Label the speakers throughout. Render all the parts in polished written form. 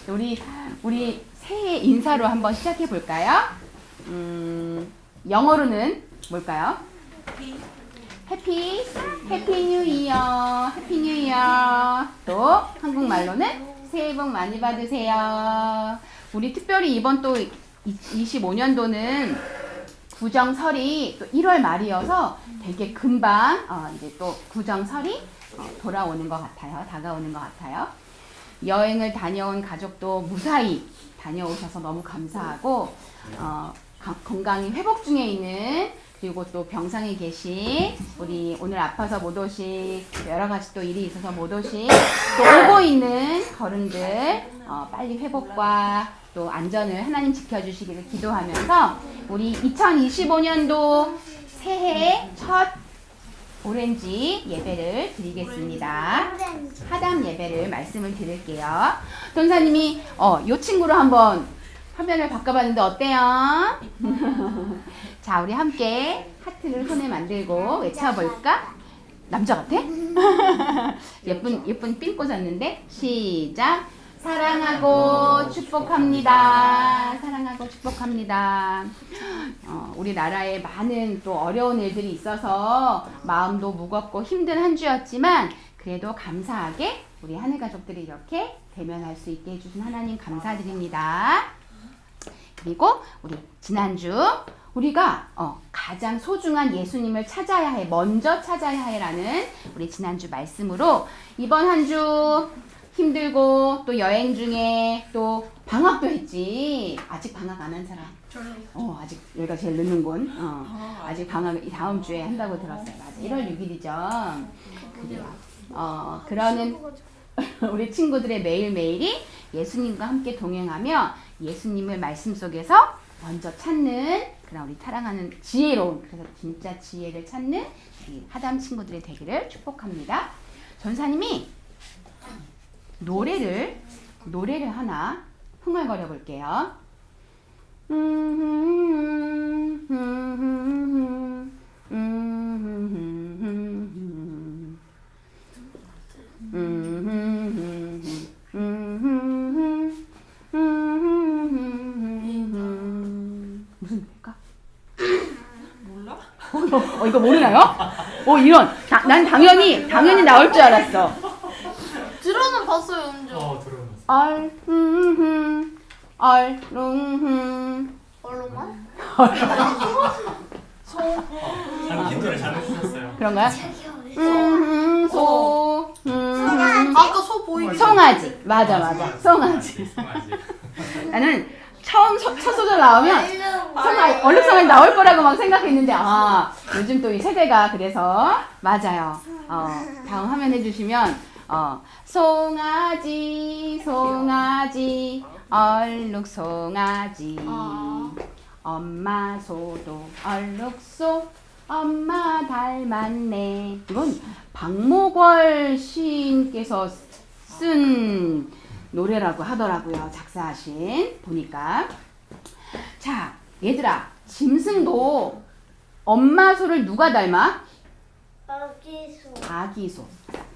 Speaker 1: 우리 새해 인사로 한번 시작해 볼까요? 영어로는 뭘까요? 해피 뉴 이어, 해피 뉴 이어. 또 한국말로는 새해 복 많이 받으세요. 우리 특별히 이번 또 25년도는 구정설이 또 1월 말이어서 되게 금방 이제 또 구정설이 돌아오는 것 같아요. 다가오는 것 같아요. 여행을 다녀온 가족도 무사히 다녀오셔서 너무 감사하고 건강히 회복 중에 있는, 그리고 또 병상에 계신, 우리 오늘 아파서 못 오신, 여러 가지 또 일이 있어서 못 오신, 또 오고 있는 걸음들 빨리 회복과 또 안전을 하나님 지켜주시기를 기도하면서 우리 2025년도 새해 첫 오렌지 예배를 드리겠습니다. 하담 예배를 말씀을 드릴게요. 전사님이 요 친구로 한번 화면을 바꿔봤는데 어때요? 자, 우리 함께 하트를 손에 만들고 외쳐볼까? 남자 같아? 예쁜 핀 꽂았는데 시작! 사랑하고 축복합니다. 사랑하고 축복합니다. 우리나라에 많은 또 어려운 일들이 있어서 마음도 무겁고 힘든 한 주였지만 그래도 감사하게 우리 하늘 가족들이 이렇게 대면할 수 있게 해주신 하나님 감사드립니다. 그리고 우리 지난주 우리가 가장 소중한 예수님을 찾아야 해, 먼저 찾아야 해라는 우리 지난주 말씀으로 이번 한 주 힘들고 또 여행 중에 또 방학도 했지. 아직 방학 안 한 사람? 저요. 아직 여기가 제일 늦는군. 아직 방학 다음 주에 한다고 들었어요. 맞아. 1월 6일이죠. 그래요. 그러는 우리 친구들의 매일매일이 예수님과 함께 동행하며 예수님을 말씀 속에서 먼저 찾는 그런 우리 사랑하는 지혜로운, 그래서 진짜 지혜를 찾는 이 하담 친구들의 되기를 축복합니다. 전사님이 노래를 하나 흥얼거려 볼게요. 무슨 노래일까?
Speaker 2: 몰라?
Speaker 1: 이거 모르나요? 이런. 난 당연히 나올 줄 알았어.
Speaker 2: 들어는 봤어요, 은주.
Speaker 1: 들어봤어.
Speaker 2: 얼룩말?
Speaker 3: 힌트를 잘 해주셨어요.
Speaker 1: 그런가요?
Speaker 2: 아까 소 보이기.
Speaker 1: 송아지. 맞아. 송아지. 나는 처음 첫 소절 나오면 얼룩송아지 나올 거라고 막 생각했는데 요즘 또 이 세대가 그래서 맞아요. 다음 화면 해주시면 송아지 얼룩송아지 엄마 소도 얼룩소 엄마 닮았네. 이건 박목월 시인께서 쓴 노래라고 하더라고요. 작사하신 보니까. 자, 얘들아, 짐승도 엄마 소를 누가 닮아? 아기소.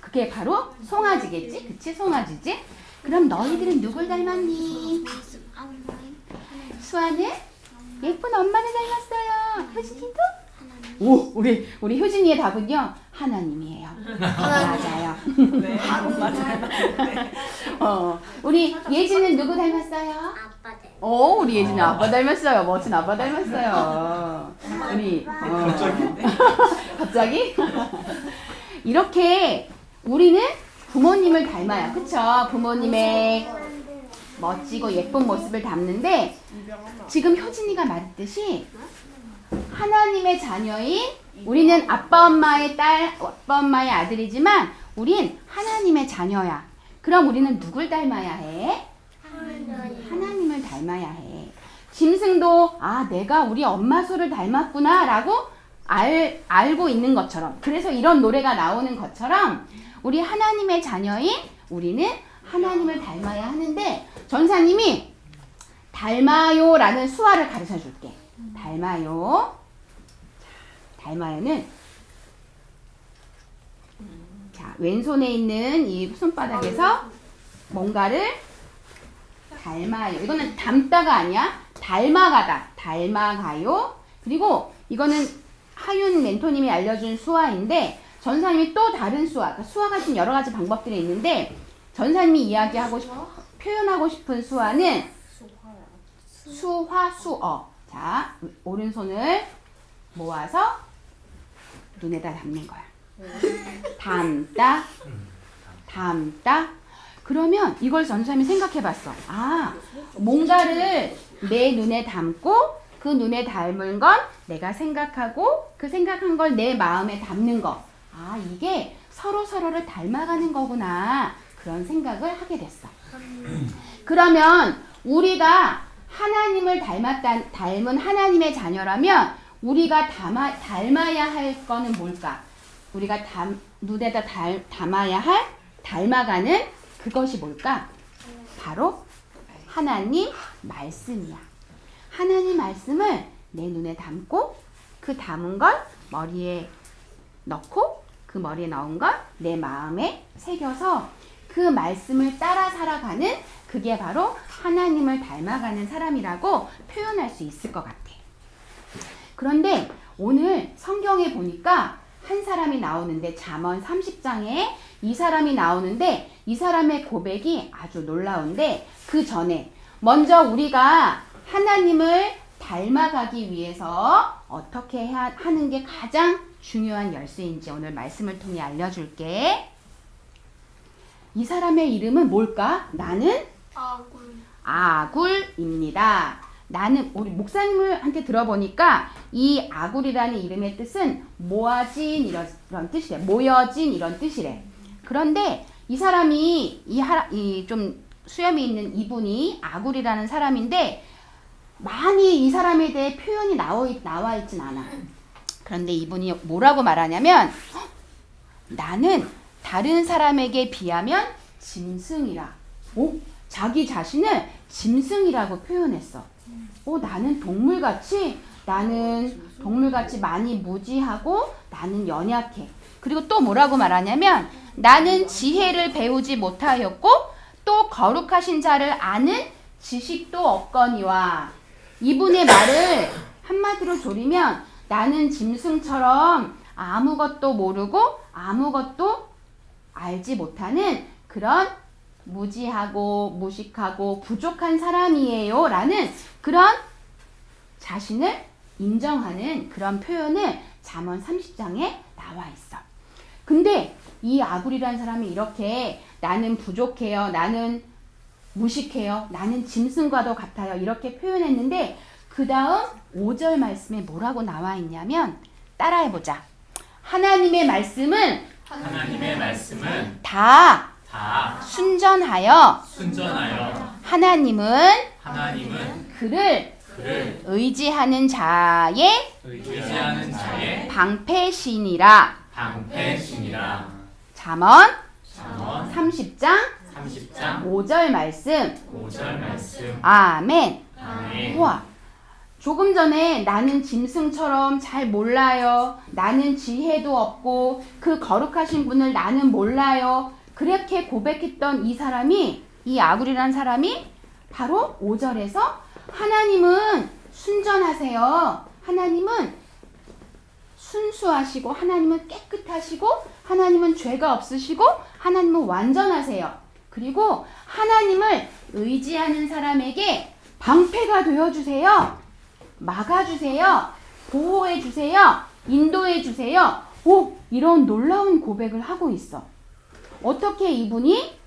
Speaker 1: 그게 바로 송아지겠지? 그치? 송아지지? 그럼 너희들은 누굴 닮았니? 수아는 예쁜 엄마를 닮았어요. 효진이도? 오, 우리 효진이의 답은요, 하나님이에요. 맞아요.
Speaker 2: 네, 맞아요.
Speaker 1: 우리 예진은 누구 닮았어요?
Speaker 4: 아빠 닮았어요.
Speaker 1: 우리 예진이 아빠 닮았어요. 멋진 아빠 닮았어요. 우리 갑자기? 이렇게 우리는 부모님을 닮아요. 그쵸? 부모님의 멋지고 예쁜 모습을 담는데 지금 효진이가 말했듯이 하나님의 자녀인 우리는 아빠 엄마의 딸, 아빠 엄마의 아들이지만 우린 하나님의 자녀야. 그럼 우리는 누굴 닮아야 해? 하나님을 닮아야 해. 짐승도 내가 우리 엄마 소를 닮았구나 라고 알고 있는 것처럼, 그래서 이런 노래가 나오는 것처럼 우리 하나님의 자녀인 우리는 하나님을 닮아야 하는데 전사님이 닮아요 라는 수화를 가르쳐 줄게. 닮아요. 닮아요는 자, 왼손에 있는 이 손바닥에서 뭔가를 닮아요. 이거는 닮다가 아니야. 닮아가다. 닮아가요. 그리고 이거는 하윤 멘토님이 알려준 수화인데 전사님이 또 다른 수화, 그러니까 수화가 지금 여러 가지 방법들이 있는데 전사님이 이야기하고 표현하고 싶은 수화는 수화, 수어. 자, 오른손을 모아서 눈에다 담는 거야. 닮다, 닮다. 그러면 이걸 전사님이 생각해봤어. 아, 뭔가를 내 눈에 담고 그 눈에 닮은 건 내가 생각하고 그 생각한 걸 내 마음에 담는 거. 아, 이게 서로서로를 닮아가는 거구나. 그런 생각을 하게 됐어. 그러면 우리가 하나님을 닮은 하나님의 자녀라면 우리가 닮아야 할 거는 뭘까? 우리가 눈에다 담아야 할 닮아가는 그것이 뭘까? 바로 하나님 말씀이야. 하나님 말씀을 내 눈에 담고 그 담은 걸 머리에 넣고 그 머리에 넣은 걸 내 마음에 새겨서 그 말씀을 따라 살아가는 그게 바로 하나님을 닮아가는 사람이라고 표현할 수 있을 것 같아. 그런데 오늘 성경에 보니까 한 사람이 나오는데 잠언 30장에 이 사람이 나오는데 이 사람의 고백이 아주 놀라운데 그 전에 먼저 우리가 하나님을 닮아가기 위해서 어떻게 하는 게 가장 중요한 열쇠인지 오늘 말씀을 통해 알려줄게. 이 사람의 이름은 뭘까? 나는 아굴입니다. 나는 우리 목사님한테 들어보니까 이 아굴이라는 이름의 뜻은 모아진 이런 뜻이래. 모여진 이런 뜻이래. 그런데 이 사람이 이 좀 수염이 있는 이분이 아굴이라는 사람인데 많이 이 사람에 대해 표현이 나와 있진 않아. 그런데 이분이 뭐라고 말하냐면 나는 다른 사람에게 비하면 짐승이라. 오, 자기 자신을 짐승이라고 표현했어. 나는 동물같이 많이 무지하고 나는 연약해. 그리고 또 뭐라고 말하냐면 나는 지혜를 배우지 못하였고 또 거룩하신 자를 아는 지식도 없거니와. 이분의 말을 한마디로 조리면 나는 짐승처럼 아무것도 모르고 아무것도 알지 못하는 그런 무지하고 무식하고 부족한 사람이에요 라는 그런 자신을 인정하는 그런 표현을 잠언 30장에 나와 있어. 근데 이 아굴이라는 사람이 이렇게 나는 부족해요, 나는 무식해요, 나는 짐승과도 같아요 이렇게 표현했는데 그 다음 5절 말씀에 뭐라고 나와 있냐면 따라해보자. 하나님의 말씀은 다 순전하여 하나님은 그를 의지하는 자의 방패시니라. 잠언 30장 5절 말씀. 아멘. 우와. 조금 전에 나는 짐승처럼 잘 몰라요. 나는 지혜도 없고 그 거룩하신 분을 나는 몰라요. 그렇게 고백했던 이 사람이, 이 아굴이라는 사람이 바로 5절에서 하나님은 순전하세요. 하나님은 순수하시고 하나님은 깨끗하시고 하나님은 죄가 없으시고 하나님은 완전하세요. 그리고 하나님을 의지하는 사람에게 방패가 되어주세요. 막아주세요. 보호해주세요. 인도해주세요. 이런 놀라운 고백을 하고 있어. 어떻게 이분이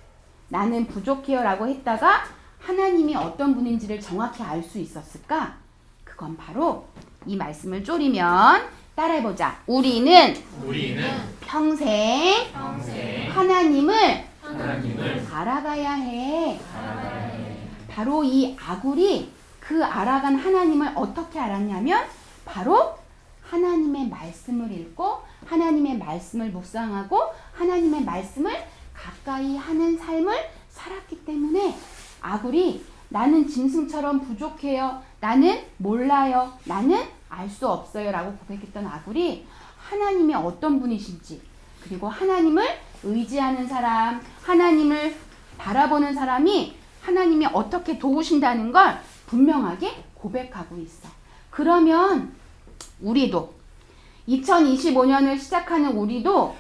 Speaker 1: 나는 부족해요 라고 했다가 하나님이 어떤 분인지를 정확히 알 수 있었을까? 그건 바로 이 말씀을 쪼리면 따라해보자. 우리는 평생 하나님을 알아가야 해. 바로 이 아굴이 그 알아간 하나님을 어떻게 알았냐면 바로 하나님의 말씀을 읽고 하나님의 말씀을 묵상하고 하나님의 말씀을 가까이 하는 삶을 살았기 때문에 아굴이 나는 짐승처럼 부족해요. 나는 몰라요. 나는 알 수 없어요. 라고 고백했던 아굴이 하나님이 어떤 분이신지 그리고 하나님을 의지하는 사람, 하나님을 바라보는 사람이 하나님이 어떻게 도우신다는 걸 분명하게 고백하고 있어. 그러면 우리도 2025년을 시작하는 우리도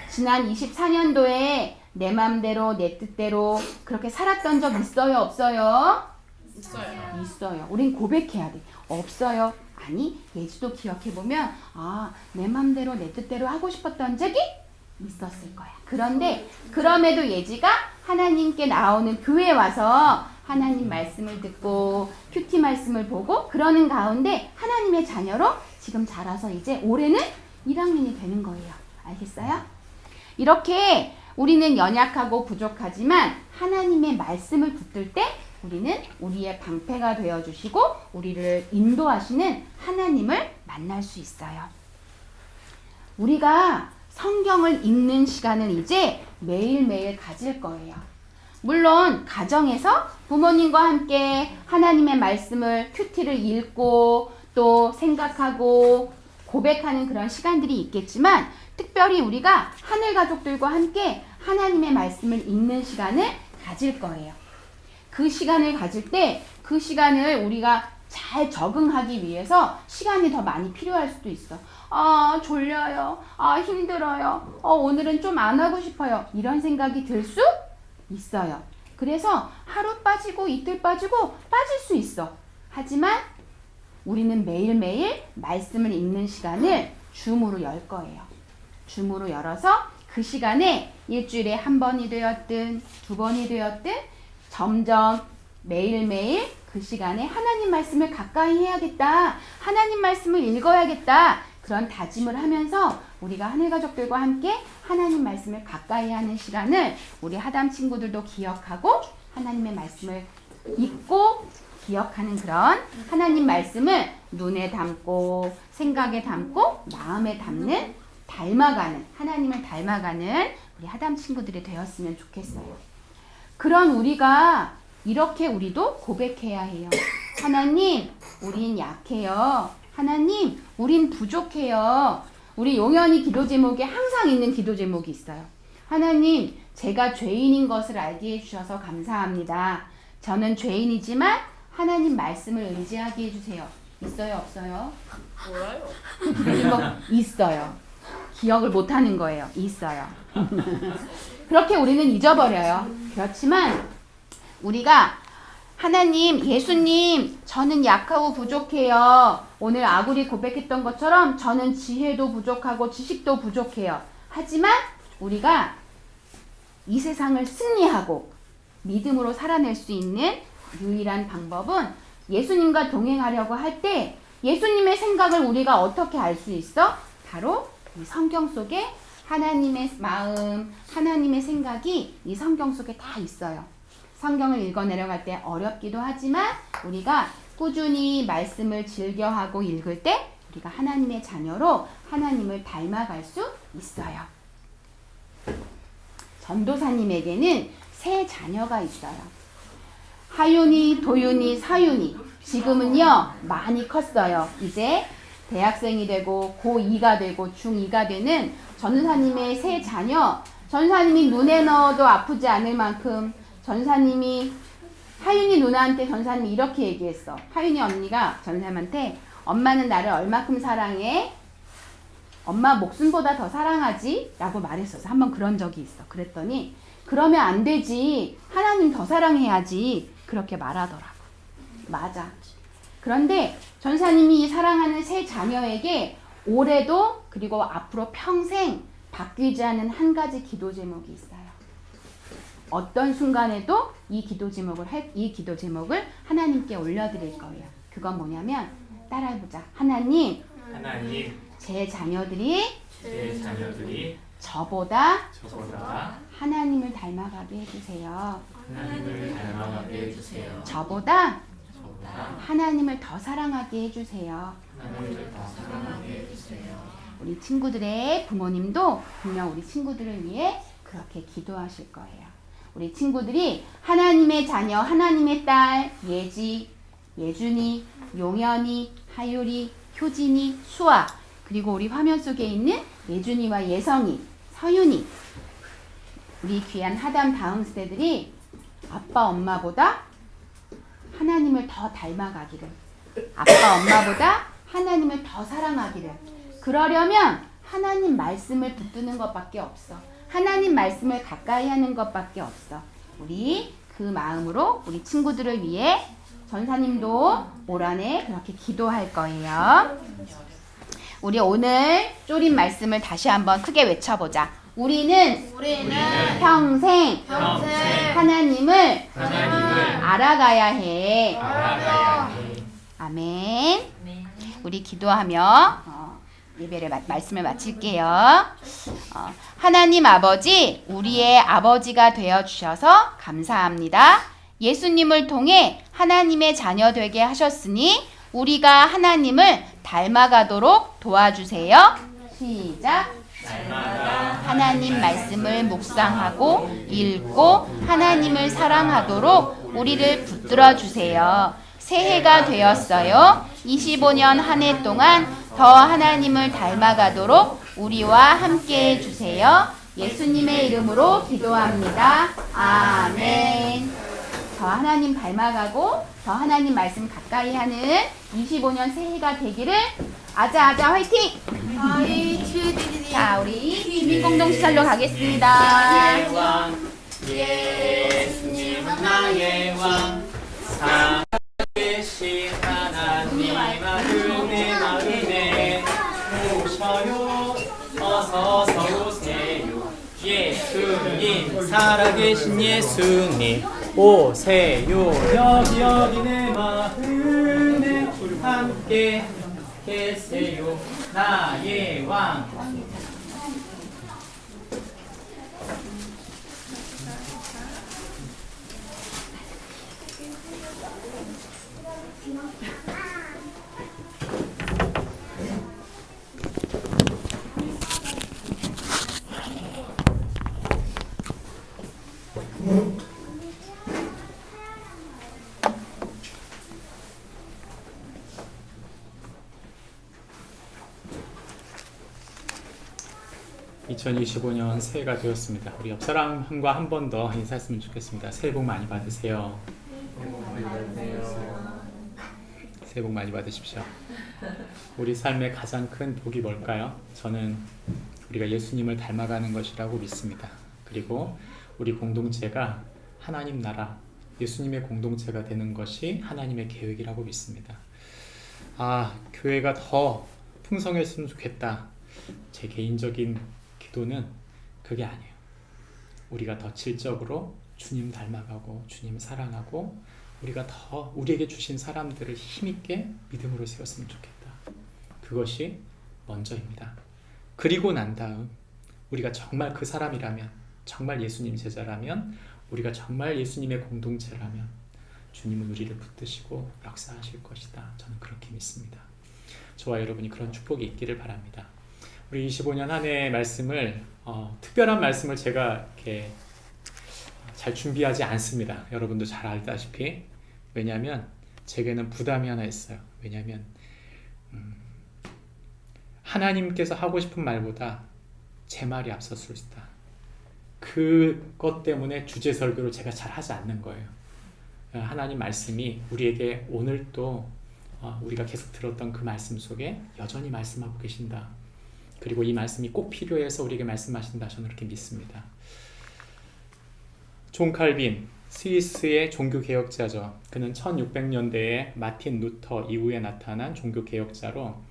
Speaker 1: 지난 24년도에 내 맘대로 내 뜻대로 그렇게 살았던 적 있어요? 없어요?
Speaker 2: 있어요.
Speaker 1: 있어요. 우린 고백해야 돼. 없어요. 아니, 예지도 기억해보면 내 맘대로 내 뜻대로 하고 싶었던 적이 있었을 거야. 그런데 그럼에도 예지가 하나님께 나오는 교회에 와서 하나님 말씀을 듣고 큐티 말씀을 보고 그러는 가운데 하나님의 자녀로 지금 자라서 이제 올해는 1학년이 되는 거예요. 알겠어요? 이렇게 우리는 연약하고 부족하지만 하나님의 말씀을 붙들 때 우리는 우리의 방패가 되어주시고 우리를 인도하시는 하나님을 만날 수 있어요. 우리가 성경을 읽는 시간을 이제 매일매일 가질 거예요. 물론 가정에서 부모님과 함께 하나님의 말씀을 큐티를 읽고 또 생각하고 고백하는 그런 시간들이 있겠지만 특별히 우리가 하늘 가족들과 함께 하나님의 말씀을 읽는 시간을 가질 거예요. 그 시간을 가질 때 그 시간을 우리가 잘 적응하기 위해서 시간이 더 많이 필요할 수도 있어. 졸려요. 힘들어요. 오늘은 좀 안 하고 싶어요. 이런 생각이 들 수 있어요. 그래서 하루 빠지고 이틀 빠지고 빠질 수 있어. 하지만 우리는 매일매일 말씀을 읽는 시간을 줌으로 열 거예요. 줌으로 열어서 그 시간에 일주일에 한 번이 되었든 두 번이 되었든 점점 매일매일 그 시간에 하나님 말씀을 가까이 해야겠다. 하나님 말씀을 읽어야겠다. 그런 다짐을 하면서 우리가 하늘 가족들과 함께 하나님 말씀을 가까이 하는 시간을 우리 하담 친구들도 기억하고 하나님의 말씀을 읽고 기억하는 그런 하나님 말씀을 눈에 담고 생각에 담고 마음에 담는 닮아가는 하나님을 닮아가는 우리 하담 친구들이 되었으면 좋겠어요. 그런 우리가 이렇게 우리도 고백해야 해요. 하나님, 우린 약해요. 하나님, 우린 부족해요. 우리 용현이 기도 제목에 항상 있는 기도 제목이 있어요. 하나님, 제가 죄인인 것을 알게 해주셔서 감사합니다. 저는 죄인이지만 하나님 말씀을 의지하게 해주세요. 있어요? 없어요?
Speaker 2: 몰라요.
Speaker 1: 기도 제목 있어요. 기억을 못하는 거예요. 있어요. 그렇게 우리는 잊어버려요. 그렇지만 우리가 하나님, 예수님, 저는 약하고 부족해요. 오늘 아굴이 고백했던 것처럼 저는 지혜도 부족하고 지식도 부족해요. 하지만 우리가 이 세상을 승리하고 믿음으로 살아낼 수 있는 유일한 방법은 예수님과 동행하려고 할 때 예수님의 생각을 우리가 어떻게 알 수 있어? 바로 이 성경 속에 하나님의 마음, 하나님의 생각이 이 성경 속에 다 있어요. 성경을 읽어 내려갈 때 어렵기도 하지만 우리가 꾸준히 말씀을 즐겨하고 읽을 때 우리가 하나님의 자녀로 하나님을 닮아갈 수 있어요. 전도사님에게는 세 자녀가 있어요. 하윤이, 도윤이, 사윤이. 지금은요 많이 컸어요. 이제 대학생이 되고 고2가 되고 중2가 되는 전도사님의 세 자녀. 전도사님이 눈에 넣어도 아프지 않을 만큼 전사님이 하윤이 누나한테 전사님이 이렇게 얘기했어. 하윤이 언니가 전사님한테 엄마는 나를 얼마큼 사랑해? 엄마 목숨보다 더 사랑하지? 라고 말했었어. 한번 그런 적이 있어. 그랬더니 그러면 안 되지. 하나님 더 사랑해야지. 그렇게 말하더라고. 맞아. 그런데 전사님이 사랑하는 세 자녀에게 올해도 그리고 앞으로 평생 바뀌지 않은 한 가지 기도 제목이 있어요. 어떤 순간에도 이 기도 제목을 하나님께 올려드릴 거예요. 그건 뭐냐면 따라해보자. 하나님, 제 자녀들이 저보다 하나님을 닮아가게 해주세요. 저보다 하나님을 더 사랑하게 해주세요. 우리 친구들의 부모님도 분명 우리 친구들을 위해 그렇게 기도하실 거예요. 우리 친구들이 하나님의 자녀, 하나님의 딸, 예지, 예준이, 용현이, 하율이, 효진이, 수아, 그리고 우리 화면 속에 있는 예준이와 예성이, 서윤이, 우리 귀한 하담 다음 세대들이 아빠 엄마보다 하나님을 더 닮아가기를. 아빠 엄마보다 하나님을 더 사랑하기를. 그러려면 하나님 말씀을 붙드는 것밖에 없어. 하나님 말씀을 가까이 하는 것밖에 없어. 우리 그 마음으로 우리 친구들을 위해 전사님도 올 한해 그렇게 기도할 거예요. 우리 오늘 쪼린 말씀을 다시 한번 크게 외쳐보자. 우리는 평생 하나님을 알아가야 해. 아멘. 우리 기도하며 예배를 말씀을 마칠게요. 하나님 아버지, 우리의 아버지가 되어 주셔서 감사합니다. 예수님을 통해 하나님의 자녀 되게 하셨으니 우리가 하나님을 닮아가도록 도와주세요. 시작. 하나님 말씀을 묵상하고 읽고 하나님을 사랑하도록 우리를 붙들어 주세요. 새해가 되었어요. 25년 한 해 동안 더 하나님을 닮아가도록 우리와 함께 해주세요. 예수님의 이름으로 기도합니다. 아멘. 더 하나님 닮아가고 더 하나님 말씀 가까이 하는 25년 새해가 되기를. 아자아자 화이팅! 자, 우리 주민공동시설로 가겠습니다.
Speaker 3: 나의 왕 예수님은 나의 왕 살아계신 하나님 은혜 마음에 오셔요 어서서 오세요. 예수님 살아계신 예수님 오세요. 여기 여기 내 마음에 함께 계세요. 나의 왕. (2025년) 새해가 되었습니다. 우리 옆 사람과 한 번 더 인사했으면 좋겠습니다. 새해 복 많이 받으세요. 새해 복 많이 받으십시오. 우리 삶의 가장 큰 복이 뭘까요? 저는 우리가 예수님을 닮아가는 것이라고 믿습니다. 그리고 우리 공동체가 하나님 나라, 예수님의 공동체가 되는 것이 하나님의 계획이라고 믿습니다. 교회가 더 풍성했으면 좋겠다. 제 개인적인 기도는 그게 아니에요. 우리가 더 질적으로 주님 닮아가고 주님 사랑하고 우리가 더 우리에게 주신 사람들을 힘있게 믿음으로 세웠으면 좋겠다. 그것이 먼저입니다. 그리고 난 다음 우리가 정말 그 사람이라면, 정말 예수님 제자라면, 우리가 정말 예수님의 공동체라면 주님은 우리를 붙드시고 역사하실 것이다. 저는 그렇게 믿습니다. 저와 여러분이 그런 축복이 있기를 바랍니다. 우리 25년 한 해의 말씀을 특별한 말씀을 제가 이렇게 잘 준비하지 않습니다. 여러분도 잘 알다시피. 왜냐하면 제게는 부담이 하나 있어요. 왜냐하면 하나님께서 하고 싶은 말보다 제 말이 앞섰을 수다. 그것 때문에 주제 설교를 제가 잘 하지 않는 거예요. 하나님 말씀이 우리에게 오늘 또 우리가 계속 들었던 그 말씀 속에 여전히 말씀하고 계신다. 그리고 이 말씀이 꼭 필요해서 우리에게 말씀하신다. 저는 그렇게 믿습니다. 존 칼빈, 스위스의 종교개혁자죠. 그는 1600년대에 마틴 루터 이후에 나타난 종교개혁자로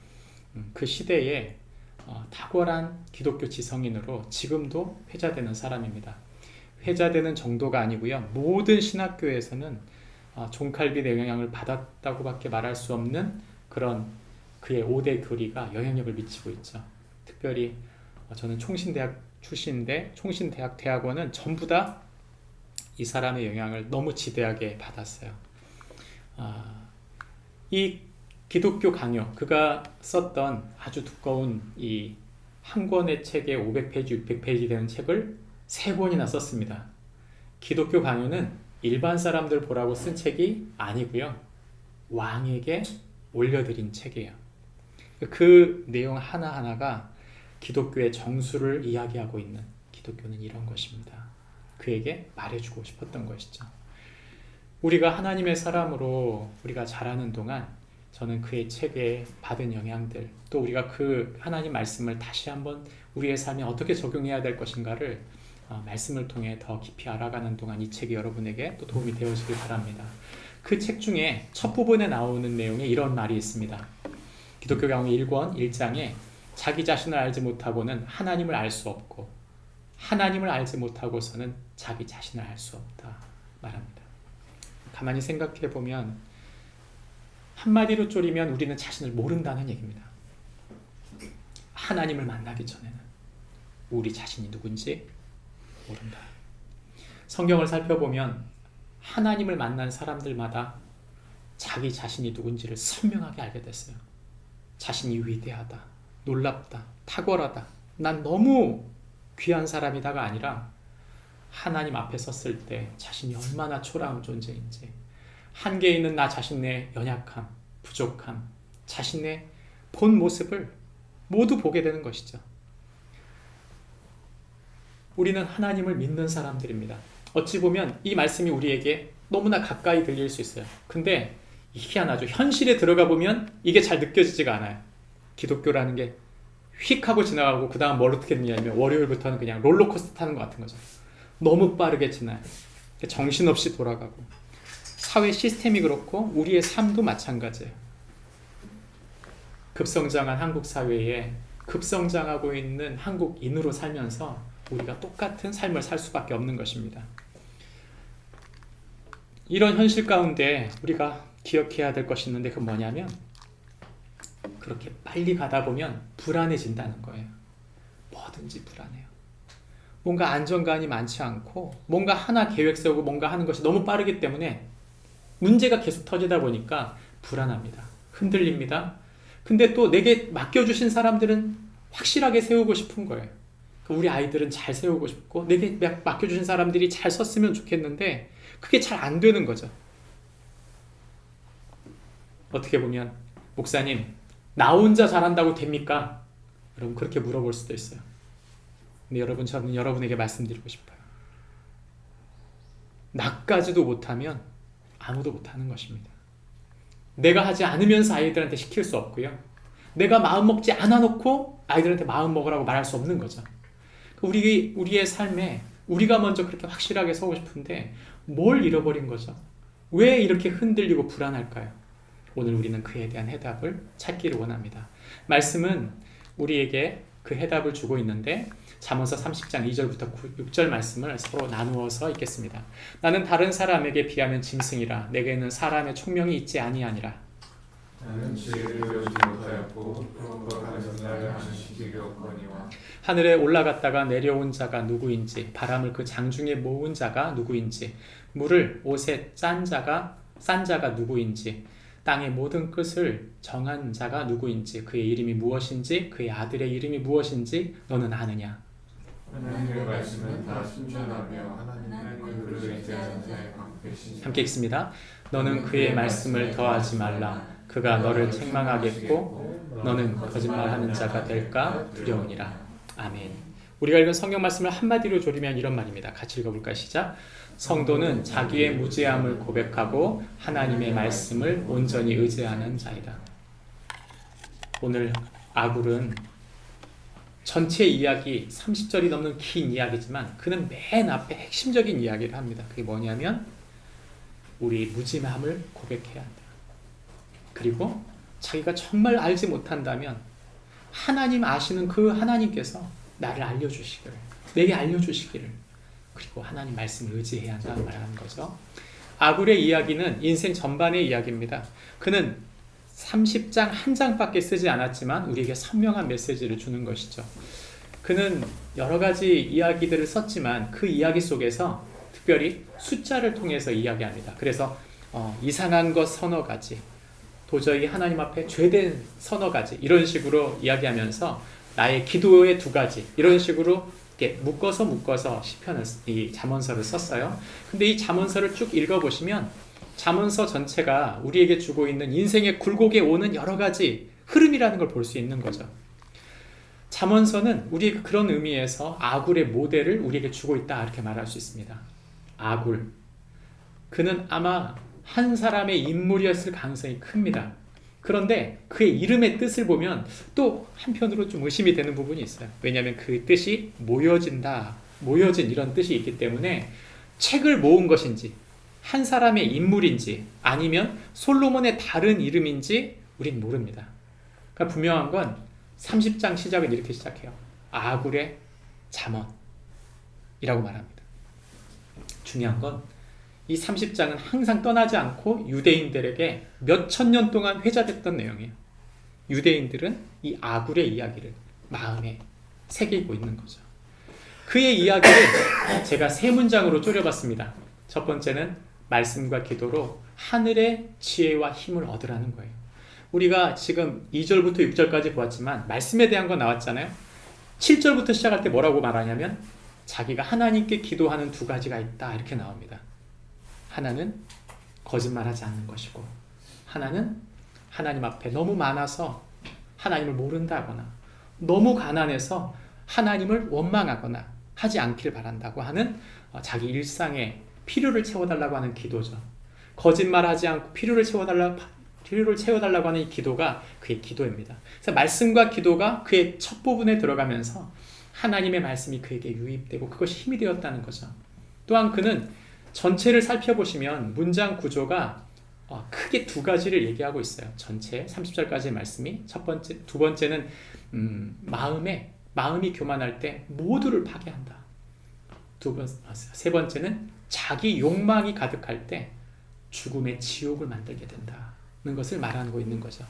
Speaker 3: 그 시대에 탁월한 기독교 지성인으로 지금도 회자되는 사람입니다. 회자되는 정도가 아니고요. 모든 신학교에서는 존 칼빈의 영향을 받았다고밖에 말할 수 없는 그런 그의 5대 교리가 영향력을 미치고 있죠. 특별히 저는 총신대학 출신인데 총신대학 대학원은 전부 다 이 사람의 영향을 너무 지대하게 받았어요. 이 기독교 강요, 그가 썼던 아주 두꺼운 이 한 권의 책에 500페이지, 600페이지 되는 책을 3권이나 썼습니다. 기독교 강요는 일반 사람들 보라고 쓴 책이 아니고요. 왕에게 올려드린 책이에요. 그 내용 하나하나가 기독교의 정수를 이야기하고 있는, 기독교는 이런 것입니다. 그에게 말해주고 싶었던 것이죠. 우리가 하나님의 사람으로 우리가 자라는 동안 저는 그의 책에 받은 영향들, 또 우리가 그 하나님 말씀을 다시 한번 우리의 삶에 어떻게 적용해야 될 것인가를 말씀을 통해 더 깊이 알아가는 동안 이 책이 여러분에게 또 도움이 되어지길 바랍니다. 그 책 중에 첫 부분에 나오는 내용에 이런 말이 있습니다. 기독교 강의 1권 1장에 자기 자신을 알지 못하고는 하나님을 알 수 없고 하나님을 알지 못하고서는 자기 자신을 알 수 없다 말합니다. 가만히 생각해 보면 한마디로 쪼리면 우리는 자신을 모른다는 얘기입니다. 하나님을 만나기 전에는 우리 자신이 누군지 모른다. 성경을 살펴보면 하나님을 만난 사람들마다 자기 자신이 누군지를 선명하게 알게 됐어요. 자신이 위대하다, 놀랍다, 탁월하다, 난 너무 귀한 사람이다가 아니라 하나님 앞에 섰을 때 자신이 얼마나 초라한 존재인지, 한계 있는 나 자신의 연약함, 부족함, 자신의 본 모습을 모두 보게 되는 것이죠. 우리는 하나님을 믿는 사람들입니다. 어찌 보면 이 말씀이 우리에게 너무나 가까이 들릴 수 있어요. 근데 희한하죠. 현실에 들어가 보면 이게 잘 느껴지지가 않아요. 기독교라는 게 휙 하고 지나가고 그 다음 뭘 어떻게 했냐면 월요일부터는 그냥 롤러코스터 타는 것 같은 거죠. 너무 빠르게 지나요. 정신없이 돌아가고 사회 시스템이 그렇고 우리의 삶도 마찬가지예요. 급성장한 한국 사회에 급성장하고 있는 한국인으로 살면서 우리가 똑같은 삶을 살 수밖에 없는 것입니다. 이런 현실 가운데 우리가 기억해야 될 것이 있는데 그건 뭐냐면 그렇게 빨리 가다 보면 불안해진다는 거예요. 뭐든지 불안해요. 뭔가 안정감이 많지 않고 뭔가 하나 계획 세우고 뭔가 하는 것이 너무 빠르기 때문에 문제가 계속 터지다 보니까 불안합니다. 흔들립니다. 근데 또 내게 맡겨주신 사람들은 확실하게 세우고 싶은 거예요. 우리 아이들은 잘 세우고 싶고 내게 맡겨주신 사람들이 잘 섰으면 좋겠는데 그게 잘 안 되는 거죠. 어떻게 보면 목사님 나 혼자 잘한다고 됩니까? 여러분 그렇게 물어볼 수도 있어요. 근데 여러분 저는 여러분에게 말씀드리고 싶어요. 나까지도 못하면 아무도 못하는 것입니다. 내가 하지 않으면서 아이들한테 시킬 수 없고요. 내가 마음 먹지 않아 놓고 아이들한테 마음 먹으라고 말할 수 없는 거죠. 우리의 삶에 우리가 먼저 그렇게 확실하게 서고 싶은데 뭘 잃어버린 거죠? 왜 이렇게 흔들리고 불안할까요? 오늘 우리는 그에 대한 해답을 찾기를 원합니다. 말씀은 우리에게 그 해답을 주고 있는데 잠언서 30장 2절부터 6절 말씀을 서로 나누어서 읽겠습니다. 나는 다른 사람에게 비하면 짐승이라 내게는 사람의 총명이 있지 아니하니라.
Speaker 4: 나는 지혜를 배우지 못하였고 그런 것 하는 나를 안식일이 없거니와
Speaker 3: 하늘에 올라갔다가 내려온 자가 누구인지 바람을 그 장중에 모은 자가 누구인지 물을 옷에 싼 자가 누구인지 땅의 모든 끝을 정한 자가 누구인지 그의 이름이 무엇인지 그의 아들의 이름이 무엇인지 너는 아느냐.
Speaker 4: 하나님의 말씀은 다 순전하며 하나님은 그를 의지하는 자의 방패시니
Speaker 3: 함께 읽습니다. 너는 그의 말씀을 더하지 말라. 그가 너를 책망하겠고 너는 거짓말하는 자가 될까 두려우니라. 아멘. 우리가 읽은 성경 말씀을 한마디로 조리면 이런 말입니다. 같이 읽어볼까요? 시작. 성도는 자기의 무죄함을 고백하고 하나님의 말씀을 온전히 의지하는 자이다. 오늘 아굴은 전체 이야기 30절이 넘는 긴 이야기지만 그는 맨 앞에 핵심적인 이야기를 합니다. 그게 뭐냐면 우리 무죄함을 고백해야 한다. 그리고 자기가 정말 알지 못한다면 하나님 아시는 그 하나님께서 나를 알려주시기를, 내게 알려주시기를, 그리고 하나님 말씀을 의지해야 한다는 말을 하는 거죠. 아굴의 이야기는 인생 전반의 이야기입니다. 그는 30장 한 장밖에 쓰지 않았지만 우리에게 선명한 메시지를 주는 것이죠. 그는 여러 가지 이야기들을 썼지만 그 이야기 속에서 특별히 숫자를 통해서 이야기합니다. 그래서 이상한 것 서너 가지, 도저히 하나님 앞에 죄된 서너 가지, 이런 식으로 이야기하면서 나의 기도의 두 가지, 이런 식으로 이렇게 묶어서 시편을, 이 잠언서를 썼어요. 근데 이 잠언서를 쭉 읽어보시면 잠언서 전체가 우리에게 주고 있는 인생의 굴곡에 오는 여러 가지 흐름이라는 걸 볼 수 있는 거죠. 잠언서는 우리에게 그런 의미에서 아굴의 모델을 우리에게 주고 있다, 이렇게 말할 수 있습니다. 아굴, 그는 아마 한 사람의 인물이었을 가능성이 큽니다. 그런데 그의 이름의 뜻을 보면 또 한편으로 좀 의심이 되는 부분이 있어요. 왜냐하면 그 뜻이 모여진다, 모여진 이런 뜻이 있기 때문에 책을 모은 것인지 한 사람의 인물인지 아니면 솔로몬의 다른 이름인지 우린 모릅니다. 그러니까 분명한 건 30장 시작은 이렇게 시작해요. 아굴의 잠언이라고 말합니다. 중요한 건 이 30장은 항상 떠나지 않고 유대인들에게 몇천 년 동안 회자됐던 내용이에요. 유대인들은 이 아굴의 이야기를 마음에 새기고 있는 거죠. 그의 이야기를 제가 세 문장으로 쪼려봤습니다. 첫 번째는 말씀과 기도로 하늘의 지혜와 힘을 얻으라는 거예요. 우리가 지금 2절부터 6절까지 보았지만 말씀에 대한 거 나왔잖아요. 7절부터 시작할 때 뭐라고 말하냐면 자기가 하나님께 기도하는 두 가지가 있다 이렇게 나옵니다. 하나는 거짓말하지 않는 것이고 하나는 하나님 앞에 너무 많아서 하나님을 모른다거나 너무 가난해서 하나님을 원망하거나 하지 않길 바란다고 하는 자기 일상의 필요를 채워달라고 하는 기도죠. 거짓말하지 않고 필요를 채워달라고 하는 이 기도가 그의 기도입니다. 그래서 말씀과 기도가 그의 첫 부분에 들어가면서 하나님의 말씀이 그에게 유입되고 그것이 힘이 되었다는 거죠. 또한 그는 전체를 살펴보시면 문장 구조가 크게 두 가지를 얘기하고 있어요. 전체 30절까지의 말씀이 두 번째는 마음이 교만할 때 모두를 파괴한다. 세 번째는 자기 욕망이 가득할 때 죽음의 지옥을 만들게 된다는 것을 말하고 있는 거죠.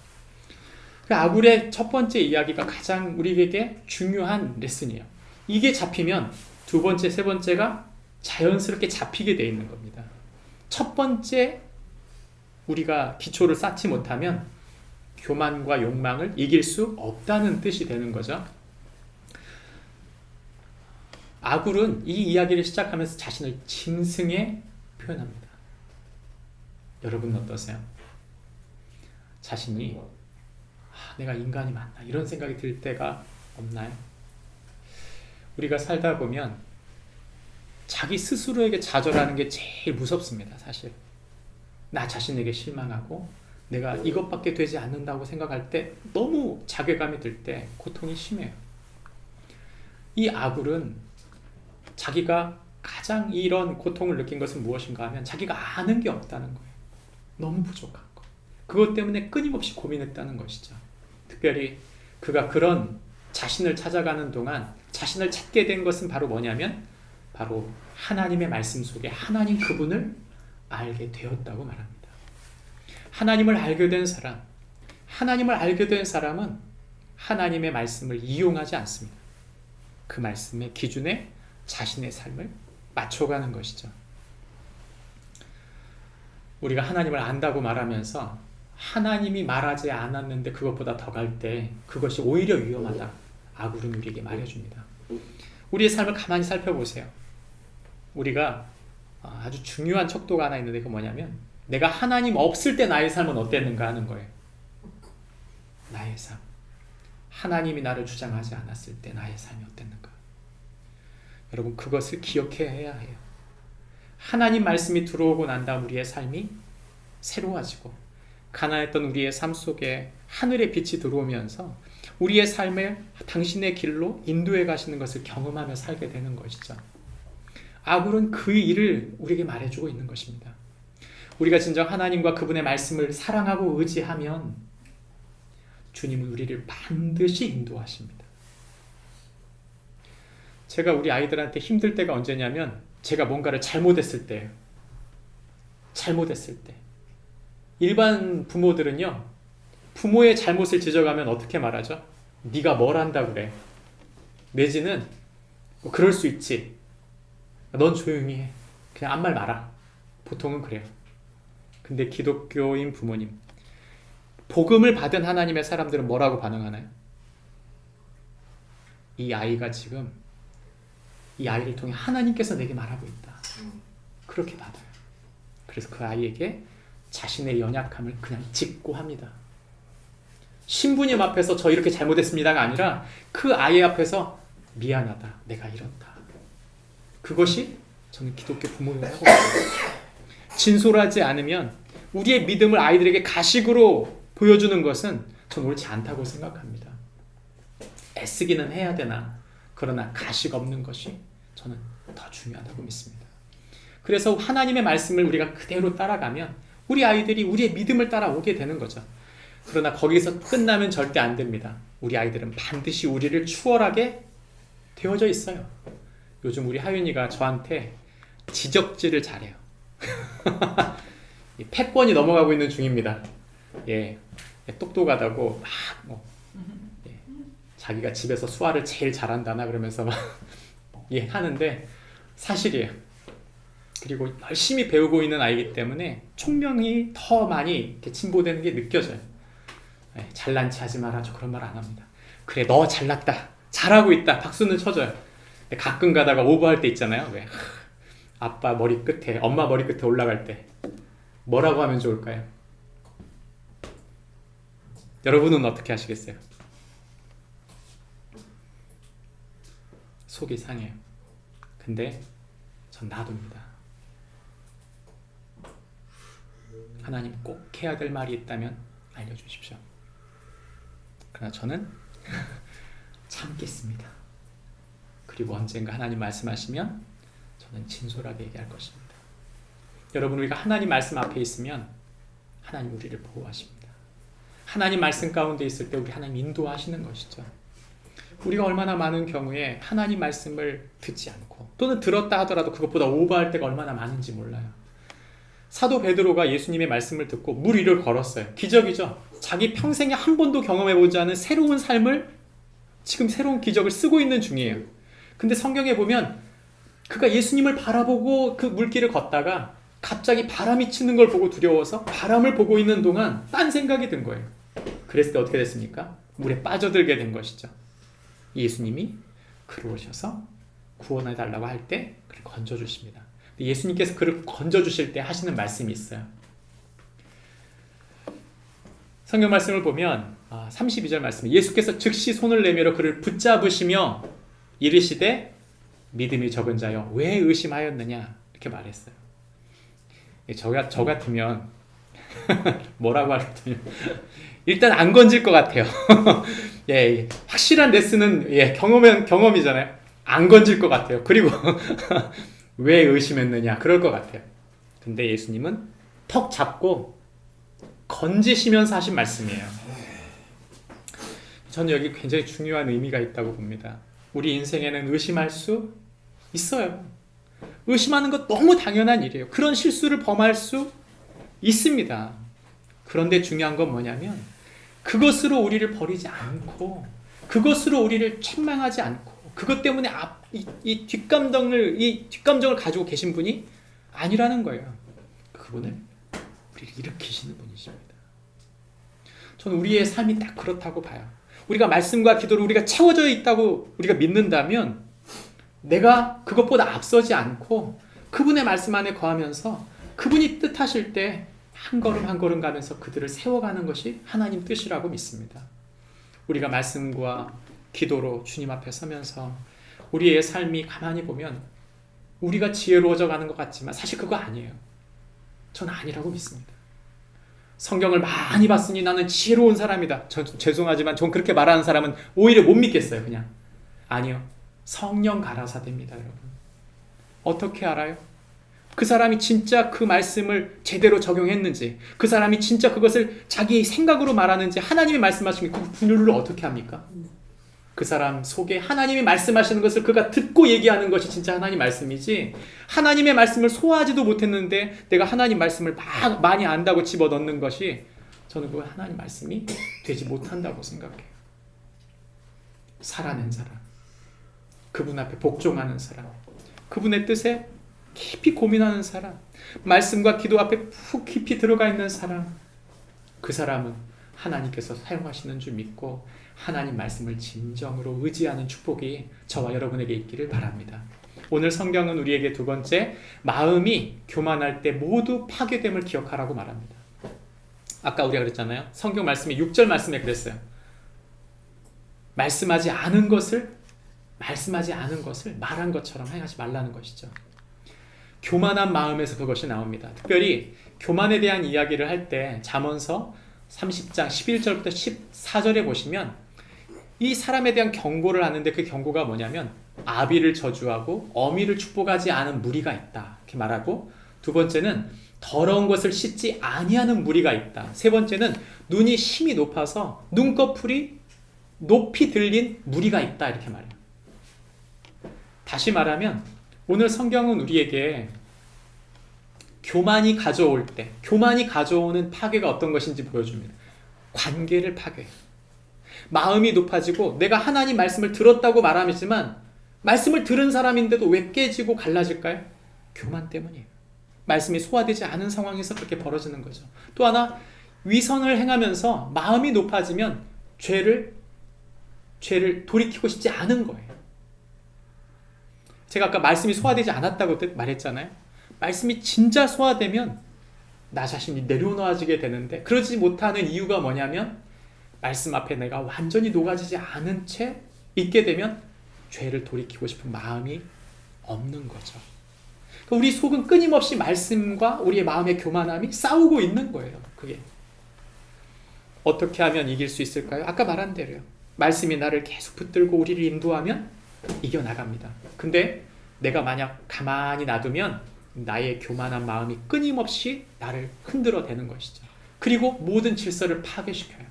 Speaker 3: 그 아굴의 첫 번째 이야기가 가장 우리에게 중요한 레슨이에요. 이게 잡히면 두 번째, 세 번째가 자연스럽게 잡히게 돼 있는 겁니다. 첫 번째 우리가 기초를 쌓지 못하면 교만과 욕망을 이길 수 없다는 뜻이 되는 거죠. 아굴은 이 이야기를 시작하면서 자신을 짐승에 표현합니다. 여러분은 어떠세요? 자신이 내가 인간이 맞나 이런 생각이 들 때가 없나요? 우리가 살다 보면 자기 스스로에게 좌절하는 게 제일 무섭습니다. 사실 나 자신에게 실망하고 내가 이것밖에 되지 않는다고 생각할 때 너무 자괴감이 들 때 고통이 심해요. 이 아굴은 자기가 가장 이런 고통을 느낀 것은 무엇인가 하면 자기가 아는 게 없다는 거예요. 너무 부족한 거. 그것 때문에 끊임없이 고민했다는 것이죠. 특별히 그가 그런 자신을 찾아가는 동안 자신을 찾게 된 것은 바로 뭐냐면 바로 하나님의 말씀 속에 하나님 그분을 알게 되었다고 말합니다. 하나님을 알게 된 사람, 하나님을 알게 된 사람은 하나님의 말씀을 이용하지 않습니다. 그 말씀의 기준에 자신의 삶을 맞춰가는 것이죠. 우리가 하나님을 안다고 말하면서 하나님이 말하지 않았는데 그것보다 더 갈 때 그것이 오히려 위험하다. 아굴은 우리에게 말해줍니다. 우리의 삶을 가만히 살펴보세요. 우리가 아주 중요한 척도가 하나 있는데 그게 뭐냐면 내가 하나님 없을 때 나의 삶은 어땠는가 하는 거예요. 나의 삶. 하나님이 나를 주장하지 않았을 때 나의 삶이 어땠는가. 여러분 그것을 기억해야 해요. 하나님 말씀이 들어오고 난 다음 우리의 삶이 새로워지고 가난했던 우리의 삶 속에 하늘의 빛이 들어오면서 우리의 삶을 당신의 길로 인도해 가시는 것을 경험하며 살게 되는 것이죠. 아굴은 그 일을 우리에게 말해주고 있는 것입니다. 우리가 진정 하나님과 그분의 말씀을 사랑하고 의지하면 주님은 우리를 반드시 인도하십니다. 제가 우리 아이들한테 힘들 때가 언제냐면 제가 뭔가를 잘못했을 때예요. 잘못했을 때. 일반 부모들은요. 부모의 잘못을 지적하면 어떻게 말하죠? 네가 뭘 한다 그래. 내지는 뭐 그럴 수 있지. 넌 조용히 해. 그냥 아무 말 마라. 보통은 그래요. 근데 기독교인 부모님, 복음을 받은 하나님의 사람들은 뭐라고 반응하나요? 이 아이가 지금 이 아이를 통해 하나님께서 내게 말하고 있다. 그렇게 받아요. 그래서 그 아이에게 자신의 연약함을 그냥 짚고 합니다. 신부님 앞에서 저 이렇게 잘못했습니다가 아니라 그 아이 앞에서 미안하다. 내가 이렇다. 그것이 저는 기독교 부모를 하고 있어요. 진솔하지 않으면 우리의 믿음을 아이들에게 가식으로 보여주는 것은 전 옳지 않다고 생각합니다. 애쓰기는 해야 되나 그러나 가식 없는 것이 저는 더 중요하다고 믿습니다. 그래서 하나님의 말씀을 우리가 그대로 따라가면 우리 아이들이 우리의 믿음을 따라오게 되는 거죠. 그러나 거기서 끝나면 절대 안 됩니다. 우리 아이들은 반드시 우리를 추월하게 되어져 있어요. 요즘 우리 하윤이가 저한테 지적질을 잘해요. 패권이 넘어가고 있는 중입니다. 예, 똑똑하다고 막 예, 자기가 집에서 수화를 제일 잘한다나 그러면서 막 예, 하는데 사실이에요. 그리고 열심히 배우고 있는 아이기 때문에 총명이 더 많이 이렇게 진보되는 게 느껴져요. 예, 잘난 체 하지 마라. 저 그런 말 안 합니다. 그래, 너 잘났다. 잘하고 있다. 박수는 쳐줘요. 가끔 가다가 오버할 때 있잖아요. 왜? 아빠 머리 끝에, 엄마 머리 끝에 올라갈 때 뭐라고 하면 좋을까요? 여러분은 어떻게 하시겠어요? 속이 상해요. 근데 전 놔둡니다. 하나님 꼭 해야 될 말이 있다면 알려주십시오. 그러나 저는 참겠습니다. 그리고 언젠가 하나님 말씀하시면 저는 진솔하게 얘기할 것입니다. 여러분, 우리가 하나님 말씀 앞에 있으면 하나님 우리를 보호하십니다. 하나님 말씀 가운데 있을 때 우리 하나님 인도하시는 것이죠. 우리가 얼마나 많은 경우에 하나님 말씀을 듣지 않고 또는 들었다 하더라도 그것보다 오버할 때가 얼마나 많은지 몰라요. 사도 베드로가 예수님의 말씀을 듣고 물 위를 걸었어요. 기적이죠. 자기 평생에 한 번도 경험해보지 않은 새로운 삶을 지금 새로운 기적을 쓰고 있는 중이에요. 근데 성경에 보면 그가 예수님을 바라보고 그 물길을 걷다가 갑자기 바람이 치는 걸 보고 두려워서 바람을 보고 있는 동안 딴 생각이 든 거예요. 그랬을 때 어떻게 됐습니까? 물에 빠져들게 된 것이죠. 예수님이 그를 오셔서 구원해달라고 할 때 그를 건져주십니다. 예수님께서 그를 건져주실 때 하시는 말씀이 있어요. 성경 말씀을 보면 32절 말씀에 예수께서 즉시 손을 내밀어 그를 붙잡으시며 이르시되 믿음이 적은 자여 왜 의심하였느냐 이렇게 말했어요. 저 같으면 뭐라고 하랬더니 일단 안 건질 것 같아요. 예, 확실한 레슨은 경험이잖아요. 안 건질 것 같아요. 그리고 왜 의심했느냐 그럴 것 같아요. 근데 예수님은 턱 잡고 건지시면서 하신 말씀이에요. 저는 여기 굉장히 중요한 의미가 있다고 봅니다. 우리 인생에는 의심할 수 있어요. 의심하는 것 너무 당연한 일이에요. 그런 실수를 범할 수 있습니다. 그런데 중요한 건 뭐냐면 그것으로 우리를 버리지 않고 그것으로 우리를 책망하지 않고 그것 때문에 이 뒷감정을 가지고 계신 분이 아니라는 거예요. 그분을 우리를 일으키시는 분이십니다. 저는 우리의 삶이 딱 그렇다고 봐요. 우리가 말씀과 기도로 우리가 채워져 있다고 우리가 믿는다면 내가 그것보다 앞서지 않고 그분의 말씀 안에 거하면서 그분이 뜻하실 때 한 걸음 한 걸음 가면서 그들을 세워가는 것이 하나님 뜻이라고 믿습니다. 우리가 말씀과 기도로 주님 앞에 서면서 우리의 삶이 가만히 보면 우리가 지혜로워져 가는 것 같지만 사실 그거 아니에요. 저는 아니라고 믿습니다. 성경을 많이 봤으니 나는 지혜로운 사람이다. 죄송하지만 전 그렇게 말하는 사람은 오히려 못 믿겠어요. 그냥 아니요. 성령 가라사대입니다. 여러분. 어떻게 알아요? 그 사람이 진짜 그 말씀을 제대로 적용했는지 그 사람이 진짜 그것을 자기 생각으로 말하는지 하나님이 말씀하신 그 분류를 어떻게 합니까? 그 사람 속에 하나님이 말씀하시는 것을 그가 듣고 얘기하는 것이 진짜 하나님 말씀이지 하나님의 말씀을 소화하지도 못했는데 내가 하나님 말씀을 많이 안다고 집어넣는 것이 저는 그 하나님 말씀이 되지 못한다고 생각해요. 살아낸 사람, 그분 앞에 복종하는 사람, 그분의 뜻에 깊이 고민하는 사람, 말씀과 기도 앞에 푹 깊이 들어가 있는 사람, 그 사람은 하나님께서 사용하시는 줄 믿고 하나님 말씀을 진정으로 의지하는 축복이 저와 여러분에게 있기를 바랍니다. 오늘 성경은 우리에게 두 번째, 마음이 교만할 때 모두 파괴됨을 기억하라고 말합니다. 아까 우리가 그랬잖아요. 성경 말씀이 6절 말씀에 그랬어요. 말씀하지 않은 것을 말한 것처럼 행하지 말라는 것이죠. 교만한 마음에서 그것이 나옵니다. 특별히 교만에 대한 이야기를 할 때 잠언서 30장 11절부터 14절에 보시면 이 사람에 대한 경고를 하는데 그 경고가 뭐냐면 아비를 저주하고 어미를 축복하지 않은 무리가 있다 이렇게 말하고, 두 번째는 더러운 것을 씻지 아니하는 무리가 있다. 세 번째는 눈이 심히 높아서 눈꺼풀이 높이 들린 무리가 있다 이렇게 말해요. 다시 말하면 오늘 성경은 우리에게 교만이 가져올 때, 교만이 가져오는 파괴가 어떤 것인지 보여줍니다. 관계를 파괴해요. 마음이 높아지고 내가 하나님 말씀을 들었다고 말하지만 말씀을 들은 사람인데도 왜 깨지고 갈라질까요? 교만 때문이에요. 말씀이 소화되지 않은 상황에서 그렇게 벌어지는 거죠. 또 하나, 위선을 행하면서 마음이 높아지면 죄를 돌이키고 싶지 않은 거예요. 제가 아까 말씀이 소화되지 않았다고 말했잖아요. 말씀이 진짜 소화되면 나 자신이 내려놓아지게 되는데, 그러지 못하는 이유가 뭐냐면 말씀 앞에 내가 완전히 녹아지지 않은 채 있게 되면 죄를 돌이키고 싶은 마음이 없는 거죠. 우리 속은 끊임없이 말씀과 우리의 마음의 교만함이 싸우고 있는 거예요. 그게 어떻게 하면 이길 수 있을까요? 아까 말한 대로요. 말씀이 나를 계속 붙들고 우리를 인도하면 이겨나갑니다. 근데 내가 만약 가만히 놔두면 나의 교만한 마음이 끊임없이 나를 흔들어대는 것이죠. 그리고 모든 질서를 파괴시켜요.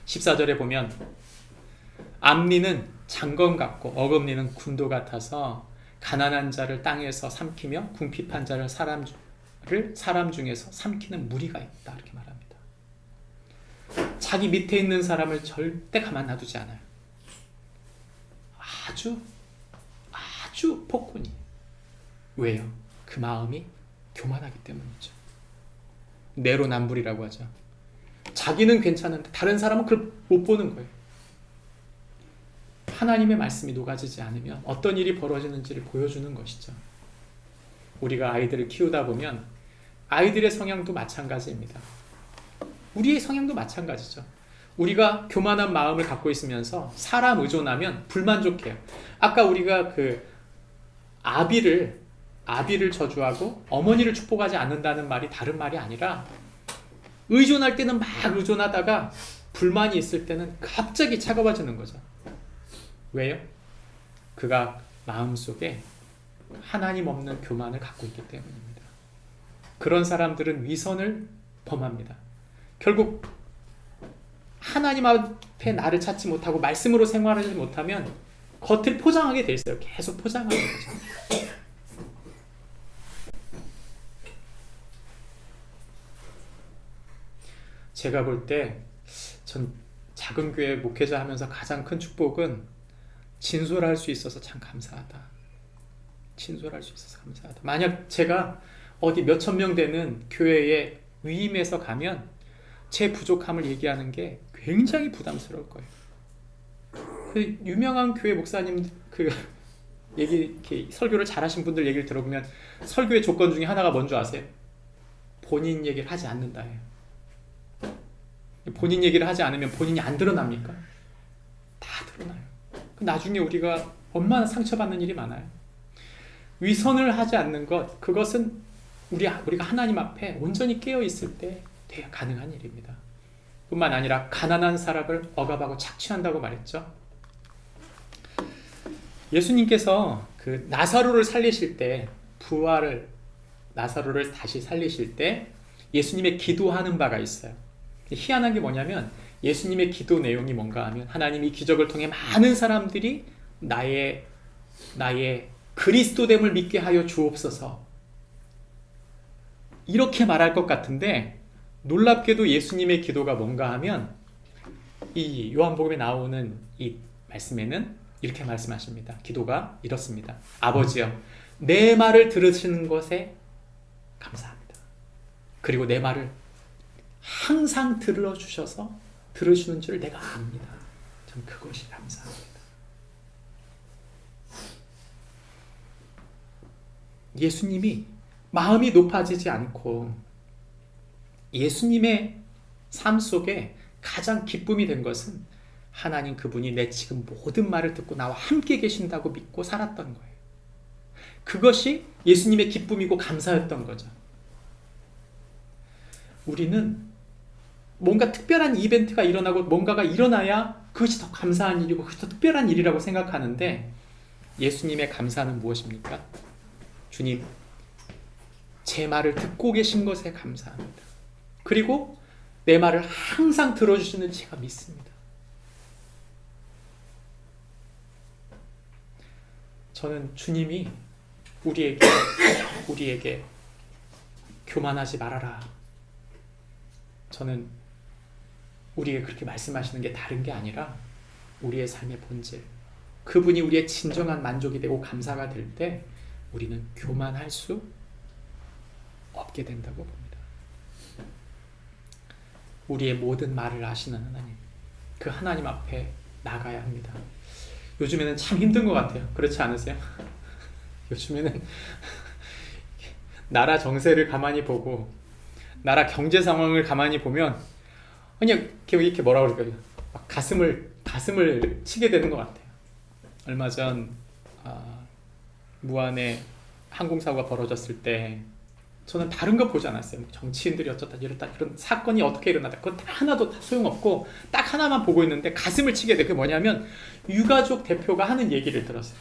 Speaker 3: 14절에 보면 암리는 장건 같고 어금니는 군도 같아서 가난한 자를 땅에서 삼키며 궁핍한 자를 사람 중에서 삼키는 무리가 있다 이렇게 말합니다. 자기 밑에 있는 사람을 절대 가만 놔두지 않아요. 아주 폭군이. 왜요? 그 마음이 교만하기 때문이죠. 내로남불이라고 하죠. 자기는 괜찮은데 다른 사람은 그걸 못 보는 거예요. 하나님의 말씀이 녹아지지 않으면 어떤 일이 벌어지는지를 보여주는 것이죠. 우리가 아이들을 키우다 보면 아이들의 성향도 마찬가지입니다. 우리의 성향도 마찬가지죠. 우리가 교만한 마음을 갖고 있으면서 사람 의존하면 불만족해요. 아까 우리가 아비를 저주하고 어머니를 축복하지 않는다는 말이 다른 말이 아니라, 의존할 때는 막 의존하다가 불만이 있을 때는 갑자기 차가워지는 거죠. 왜요? 그가 마음속에 하나님 없는 교만을 갖고 있기 때문입니다. 그런 사람들은 위선을 범합니다. 결국 하나님 앞에 나를 찾지 못하고 말씀으로 생활하지 못하면 겉을 포장하게 돼 있어요. 계속 포장하는 거죠. 제가 볼 때 전 작은 교회 목회자 하면서 가장 큰 축복은 진솔할 수 있어서 참 감사하다. 진솔할 수 있어서 감사하다. 만약 제가 어디 몇천 명 되는 교회에 위임해서 가면 제 부족함을 얘기하는 게 굉장히 부담스러울 거예요. 그 유명한 교회 목사님 이렇게 설교를 잘하신 분들 얘기를 들어보면 설교의 조건 중에 하나가 뭔지 아세요? 본인 얘기를 하지 않는다예요. 본인 얘기를 하지 않으면 본인이 안 드러납니까? 다 드러나요. 나중에 우리가 얼마나 상처받는 일이 많아요. 위선을 하지 않는 것, 그것은 우리가 하나님 앞에 온전히 깨어 있을 때 돼야 가능한 일입니다. 뿐만 아니라 가난한 사람을 억압하고 착취한다고 말했죠. 예수님께서 그 나사로를 살리실 때, 나사로를 다시 살리실 때 예수님의 기도하는 바가 있어요. 희한한 게 뭐냐면 예수님의 기도 내용이 뭔가 하면, 하나님이 기적을 통해 많은 사람들이 나의 그리스도됨을 믿게 하여 주옵소서, 이렇게 말할 것 같은데, 놀랍게도 예수님의 기도가 뭔가 하면 이 요한복음에 나오는 이 말씀에는 이렇게 말씀하십니다. 기도가 이렇습니다. 아버지여, 내 말을 들으시는 것에 감사합니다. 그리고 내 말을 항상 들어주셔서 들으시는 줄 내가 압니다. 전 그것이 감사합니다. 예수님이 마음이 높아지지 않고 예수님의 삶 속에 가장 기쁨이 된 것은 하나님 그분이 내 지금 모든 말을 듣고 나와 함께 계신다고 믿고 살았던 거예요. 그것이 예수님의 기쁨이고 감사였던 거죠. 우리는 뭔가 특별한 이벤트가 일어나고 뭔가가 일어나야 그것이 더 감사한 일이고 그것이 더 특별한 일이라고 생각하는데, 예수님의 감사는 무엇입니까? 주님, 제 말을 듣고 계신 것에 감사합니다. 그리고 내 말을 항상 들어주시는 제가 믿습니다. 저는 주님이 우리에게 교만하지 말아라, 저는 우리에게 그렇게 말씀하시는 게 다른 게 아니라 우리의 삶의 본질, 그분이 우리의 진정한 만족이 되고 감사가 될 때 우리는 교만할 수 없게 된다고 봅니다. 우리의 모든 말을 아시는 하나님, 그 하나님 앞에 나가야 합니다. 요즘에는 참 힘든 것 같아요. 그렇지 않으세요? 요즘에는 나라 정세를 가만히 보고 나라 경제 상황을 가만히 보면 그냥 이렇게 뭐라 그럴까요? 막 가슴을 치게 되는 것 같아요. 얼마 전 무안에 항공사고가 벌어졌을 때 저는 다른 거 보지 않았어요. 정치인들이 어쩌다 이렇다 이런 사건이 어떻게 일어났다, 그건 다 하나도 다 소용없고 딱 하나만 보고 있는데 가슴을 치게 돼. 그게 뭐냐면 유가족 대표가 하는 얘기를 들었어요.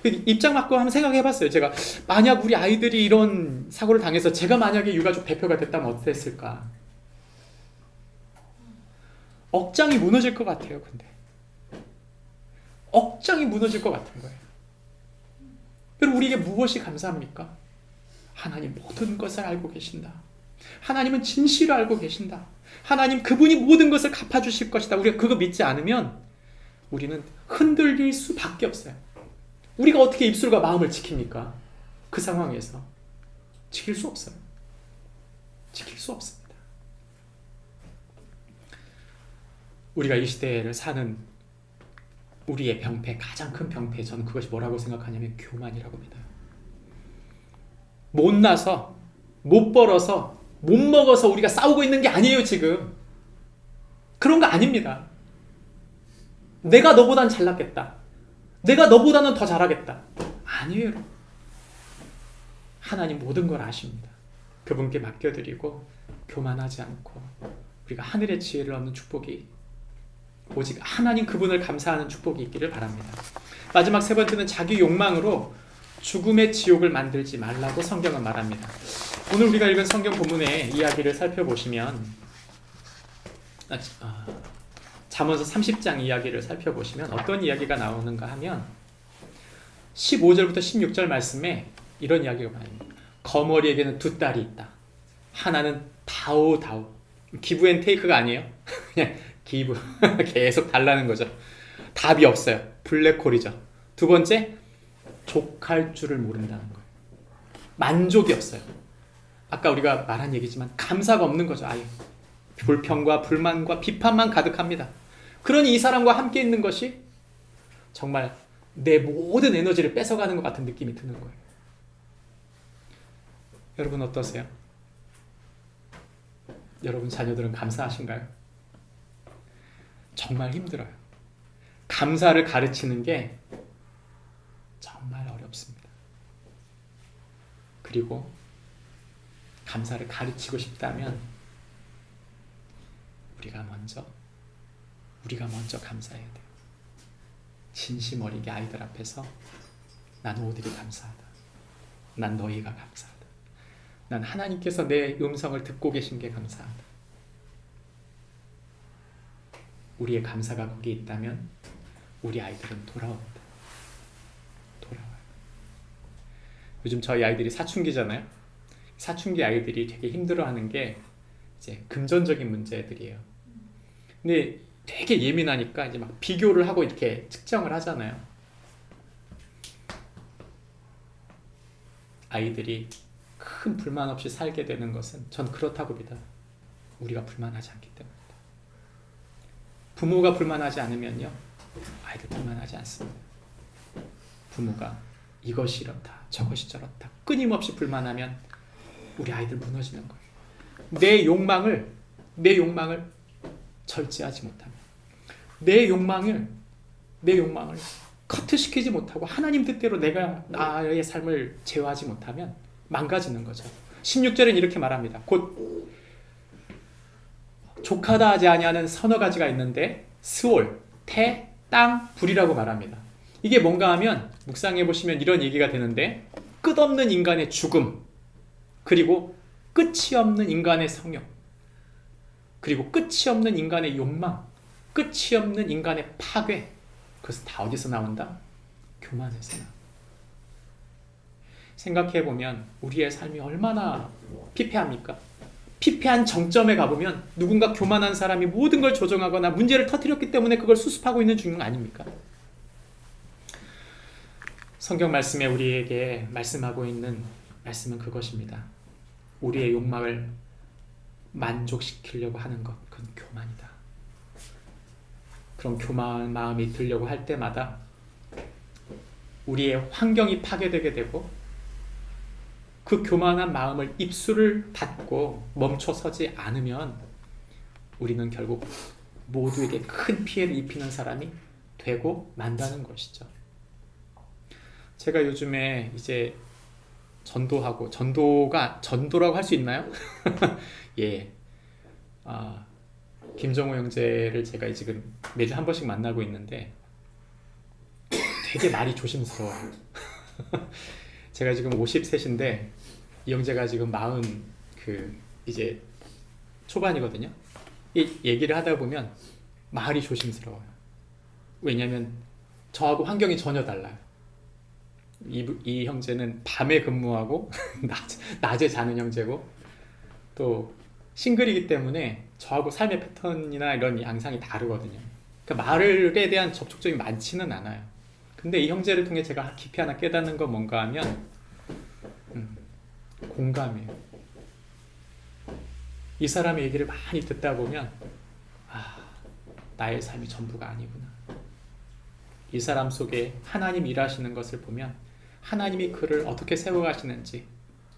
Speaker 3: 입장 바꿔 한번 생각해봤어요. 제가 만약 우리 아이들이 이런 사고를 당해서 제가 만약에 유가족 대표가 됐다면 어땠을까? 억장이 무너질 것 같아요. 근데 억장이 무너질 것 같은 거예요. 여러분, 우리에게 무엇이 감사합니까? 하나님 모든 것을 알고 계신다. 하나님은 진실을 알고 계신다. 하나님 그분이 모든 것을 갚아주실 것이다. 우리가 그거 믿지 않으면 우리는 흔들릴 수밖에 없어요. 우리가 어떻게 입술과 마음을 지킵니까? 그 상황에서 지킬 수 없어요. 지킬 수 없습니다. 우리가 이 시대를 사는 우리의 병폐, 가장 큰 병폐, 저는 그것이 뭐라고 생각하냐면 교만이라고 믿어요. 못나서, 못 벌어서, 못 먹어서 우리가 싸우고 있는 게 아니에요. 지금 그런 거 아닙니다. 내가 너보단 잘났겠다, 내가 너보다는 더 잘하겠다, 아니에요. 하나님 모든 걸 아십니다. 그분께 맡겨드리고 교만하지 않고 우리가 하늘의 지혜를 얻는 축복이, 오직 하나님 그분을 감사하는 축복이 있기를 바랍니다. 마지막 세 번째는 자기 욕망으로 죽음의 지옥을 만들지 말라고 성경은 말합니다. 오늘 우리가 읽은 성경 본문의 이야기를 살펴보시면, 잠언서 30장 이야기를 살펴보시면 어떤 이야기가 나오는가 하면 15절부터 16절 말씀에 이런 이야기가 나옵니다. 거머리에게는 두 딸이 있다. 하나는 다오. 기브 앤 테이크가 아니에요. 그냥 기브. 계속 달라는 거죠. 답이 없어요. 블랙홀이죠. 두 번째, 족할 줄을 모른다는 거예요. 만족이 없어요. 아까 우리가 말한 얘기지만 감사가 없는 거죠. 아예 불평과 불만과 비판만 가득합니다. 그러니 이 사람과 함께 있는 것이 정말 내 모든 에너지를 뺏어가는 것 같은 느낌이 드는 거예요. 여러분 어떠세요? 여러분 자녀들은 감사하신가요? 정말 힘들어요. 감사를 가르치는 게 정말 어렵습니다. 그리고 감사를 가르치고 싶다면 우리가 먼저 감사해야 돼요. 진심 어리게 아이들 앞에서 난 오늘이 감사하다. 난 너희가 감사하다. 난 하나님께서 내 음성을 듣고 계신 게 감사하다. 우리의 감사가 거기에 있다면 우리 아이들은 돌아옵니다. 돌아와요. 요즘 저희 아이들이 사춘기잖아요. 사춘기 아이들이 되게 힘들어하는 게 이제 금전적인 문제들이에요. 근데 되게 예민하니까 이제 막 비교를 하고 이렇게 측정을 하잖아요. 아이들이 큰 불만 없이 살게 되는 것은 전 그렇다고 믿어요. 우리가 불만하지 않기 때문이다. 부모가 불만하지 않으면요, 아이들 불만하지 않습니다. 부모가 이것이 이렇다, 저것이 저렇다 끊임없이 불만하면 우리 아이들 무너지는 거예요. 내 욕망을 절제하지 못하면, 내 욕망을 커트시키지 못하고 하나님 뜻대로 내가 나의 삶을 제어하지 못하면 망가지는 거죠. 16절은 이렇게 말합니다. 곧 족하다 하지 아니하는 서너 가지가 있는데 스올, 태, 땅, 불이라고 말합니다. 이게 뭔가 하면 묵상해 보시면 이런 얘기가 되는데 끝없는 인간의 죽음, 그리고 끝이 없는 인간의 성욕, 그리고 끝이 없는 인간의 욕망, 끝이 없는 인간의 파괴, 그것은 다 어디서 나온다? 교만에서 나온다. 생각해보면 우리의 삶이 얼마나 피폐합니까? 피폐한 정점에 가보면 누군가 교만한 사람이 모든 걸 조정하거나 문제를 터뜨렸기 때문에 그걸 수습하고 있는 중인 거 아닙니까? 성경 말씀에 우리에게 말씀하고 있는 말씀은 그것입니다. 우리의 욕망을 만족시키려고 하는 것, 그건 교만이다. 그런 교만한 마음이 들려고 할 때마다 우리의 환경이 파괴되게 되고 그 교만한 마음을 입술을 닫고 멈춰서지 않으면 우리는 결국 모두에게 큰 피해를 입히는 사람이 되고 만다는 것이죠. 제가 요즘에 이제 전도라고 할 수 있나요? 예. 김정호 형제를 제가 지금 매주 한 번씩 만나고 있는데 되게 말이 조심스러워요. 제가 지금 53인데 이 형제가 지금 40 이제 초반이거든요. 이 얘기를 하다 보면 말이 조심스러워요. 왜냐하면 저하고 환경이 전혀 달라요. 이 형제는 밤에 근무하고 낮에 자는 형제고 또 싱글이기 때문에 저하고 삶의 패턴이나 이런 양상이 다르거든요. 그러니까 말에 대한 접촉점이 많지는 않아요. 근데 이 형제를 통해 제가 깊이 하나 깨닫는 건 뭔가 하면 공감이에요. 이 사람의 얘기를 많이 듣다 보면 나의 삶이 전부가 아니구나. 이 사람 속에 하나님 일하시는 것을 보면 하나님이 그를 어떻게 세워가시는지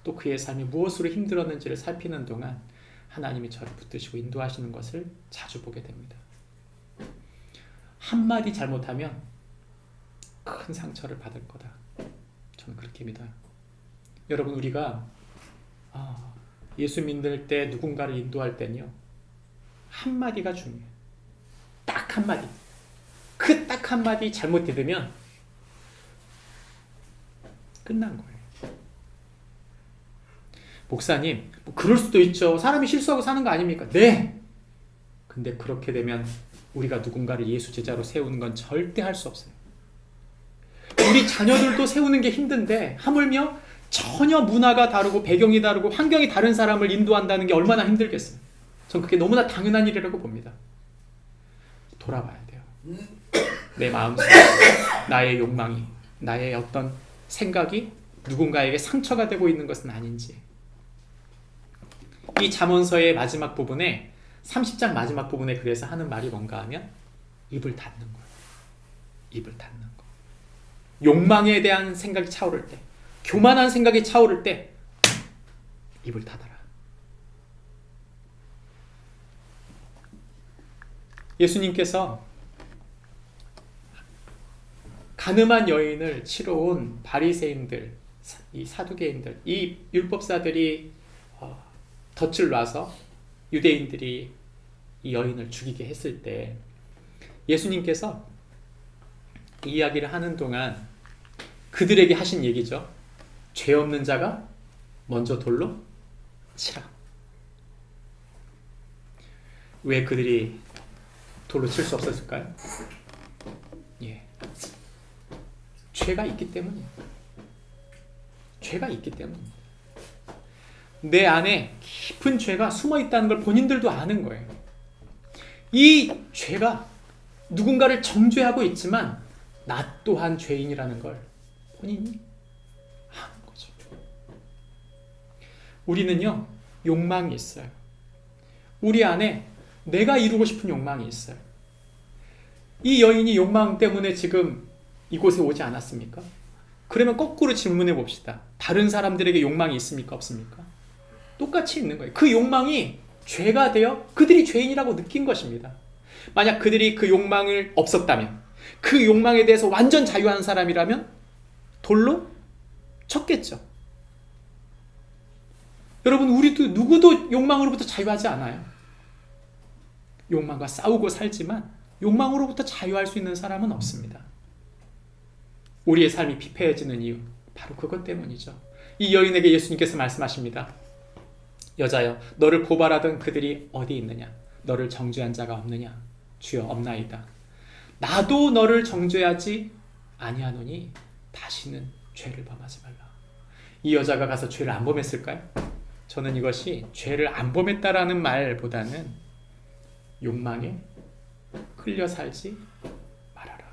Speaker 3: 또 그의 삶이 무엇으로 힘들었는지를 살피는 동안 하나님이 저를 붙드시고 인도하시는 것을 자주 보게 됩니다. 한마디 잘못하면 큰 상처를 받을 거다. 저는 그렇게 믿어요. 여러분, 우리가 예수 믿을 때 누군가를 인도할 때는요, 한마디가 중요해요. 딱 한마디. 그 딱 한마디 잘못 들으면 끝난 거예요. 목사님, 그럴 수도 있죠. 사람이 실수하고 사는 거 아닙니까? 네. 근데 그렇게 되면 우리가 누군가를 예수 제자로 세우는 건 절대 할 수 없어요. 우리 자녀들도 세우는 게 힘든데 하물며 전혀 문화가 다르고 배경이 다르고 환경이 다른 사람을 인도한다는 게 얼마나 힘들겠어요. 전 그게 너무나 당연한 일이라고 봅니다. 돌아봐야 돼요. 내 마음속, 나의 욕망이, 나의 어떤 생각이 누군가에게 상처가 되고 있는 것은 아닌지. 이 잠언서의 마지막 부분에 30장 마지막 부분에 그래서 하는 말이 뭔가 하면 입을 닫는 거예요. 입을 닫는 거. 욕망에 대한 생각이 차오를 때, 교만한 생각이 차오를 때 입을 닫아라. 예수님께서 가늠한 여인을 치러 온 바리새인들, 이 사두개인들, 이 율법사들이 덫을 놔서 유대인들이 이 여인을 죽이게 했을 때 예수님께서 이 이야기를 하는 동안 그들에게 하신 얘기죠. 죄 없는 자가 먼저 돌로 치라. 왜 그들이 돌로 칠 수 없었을까요? 예. 죄가 있기 때문이에요. 죄가 있기 때문입니다. 내 안에 깊은 죄가 숨어 있다는 걸 본인들도 아는 거예요. 이 죄가 누군가를 정죄하고 있지만 나 또한 죄인이라는 걸 본인이 아는 거죠. 우리는요, 욕망이 있어요. 우리 안에 내가 이루고 싶은 욕망이 있어요. 이 여인이 욕망 때문에 지금 이곳에 오지 않았습니까? 그러면 거꾸로 질문해 봅시다. 다른 사람들에게 욕망이 있습니까? 없습니까? 똑같이 있는 거예요. 그 욕망이 죄가 되어 그들이 죄인이라고 느낀 것입니다. 만약 그들이 그 욕망을 없었다면, 그 욕망에 대해서 완전 자유한 사람이라면 돌로 쳤겠죠. 여러분, 우리도 누구도 욕망으로부터 자유하지 않아요. 욕망과 싸우고 살지만 욕망으로부터 자유할 수 있는 사람은 없습니다. 우리의 삶이 피폐해지는 이유, 바로 그것 때문이죠. 이 여인에게 예수님께서 말씀하십니다. 여자여, 너를 고발하던 그들이 어디 있느냐? 너를 정죄한 자가 없느냐? 주여, 없나이다. 나도 너를 정죄하지 아니하노니 다시는 죄를 범하지 말라. 이 여자가 가서 죄를 안 범했을까요? 저는 이것이 죄를 안 범했다라는 말보다는 욕망에 끌려 살지 말아라.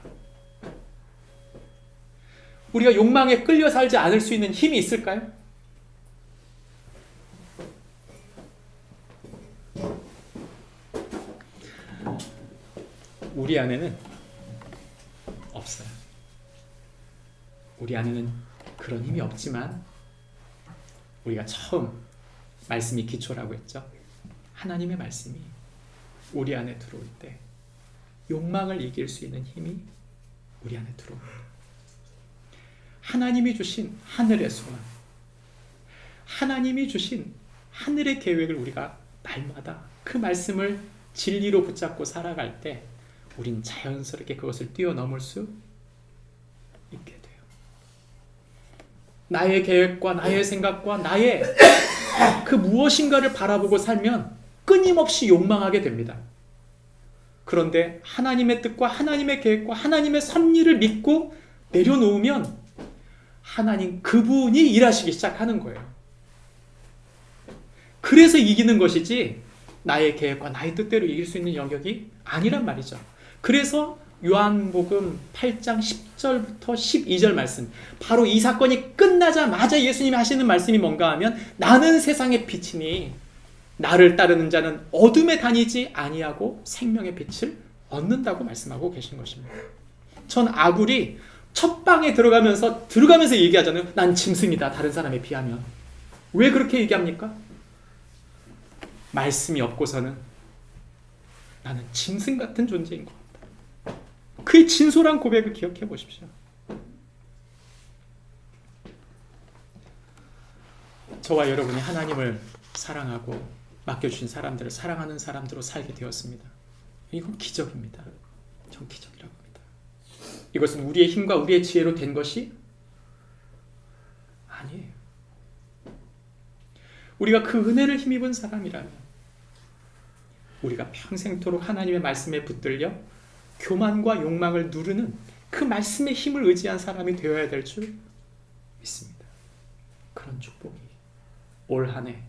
Speaker 3: 우리가 욕망에 끌려 살지 않을 수 있는 힘이 있을까요? 우리 안에는 없어요. 우리 안에는 그런 힘이 없지만 우리가 처음 말씀이 기초라고 했죠. 하나님의 말씀이 우리 안에 들어올 때 욕망을 이길 수 있는 힘이 우리 안에 들어옵니다. 하나님이 주신 하늘의 소망, 하나님이 주신 하늘의 계획을 우리가 날마다 그 말씀을 진리로 붙잡고 살아갈 때 우린 자연스럽게 그것을 뛰어넘을 수 있게 돼요. 나의 계획과 나의 생각과 나의 그 무엇인가를 바라보고 살면 끊임없이 욕망하게 됩니다. 그런데 하나님의 뜻과 하나님의 계획과 하나님의 섭리를 믿고 내려놓으면 하나님 그분이 일하시기 시작하는 거예요. 그래서 이기는 것이지 나의 계획과 나의 뜻대로 이길 수 있는 영역이 아니란 말이죠. 그래서 요한복음 8장 10절부터 12절 말씀, 바로 이 사건이 끝나자마자 예수님이 하시는 말씀이 뭔가 하면 나는 세상의 빛이니 나를 따르는 자는 어둠에 다니지 아니하고 생명의 빛을 얻는다고 말씀하고 계신 것입니다. 전 아굴이 첫 방에 들어가면서 얘기하잖아요. 난 짐승이다, 다른 사람에 비하면. 왜 그렇게 얘기합니까? 말씀이 없고서는 나는 짐승 같은 존재인 것 같다. 그의 진솔한 고백을 기억해 보십시오. 저와 여러분이 하나님을 사랑하고 맡겨주신 사람들을 사랑하는 사람들로 살게 되었습니다. 이건 기적입니다. 전 기적이라고 합니다. 이것은 우리의 힘과 우리의 지혜로 된 것이 아니에요. 우리가 그 은혜를 힘입은 사람이라면 우리가 평생토록 하나님의 말씀에 붙들려 교만과 욕망을 누르는 그 말씀의 힘을 의지한 사람이 되어야 될 줄 믿습니다. 그런 축복이 올 한 해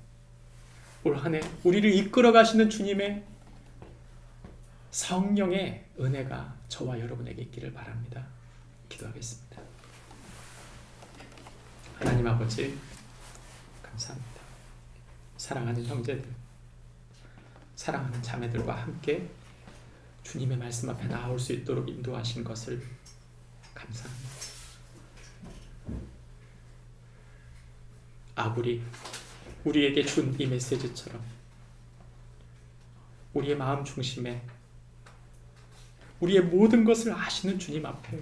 Speaker 3: 우리를 이끌어 가시는 주님의 성령의 은혜가 저와 여러분에게 있기를 바랍니다. 기도하겠습니다. 하나님 아버지, 감사합니다. 사랑하는 형제들, 사랑하는 자매들과 함께 주님의 말씀 앞에 나올 수 있도록 인도하신 것을 감사합니다. 아굴이 우리에게 준 이 메시지처럼 우리의 마음 중심에 우리의 모든 것을 아시는 주님 앞에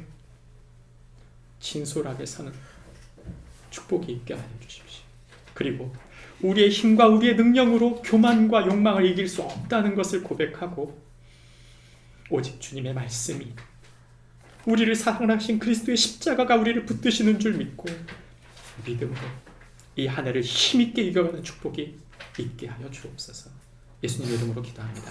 Speaker 3: 진솔하게 서는 축복이 있게 하여 주십시오. 그리고 우리의 힘과 우리의 능력으로 교만과 욕망을 이길 수 없다는 것을 고백하고 오직 주님의 말씀이 우리를 사랑하신 그리스도의 십자가가 우리를 붙드시는 줄 믿고 믿음으로 이 한 해를 힘있게 이겨가는 축복이 있게 하여 주옵소서. 예수님 이름으로 기도합니다.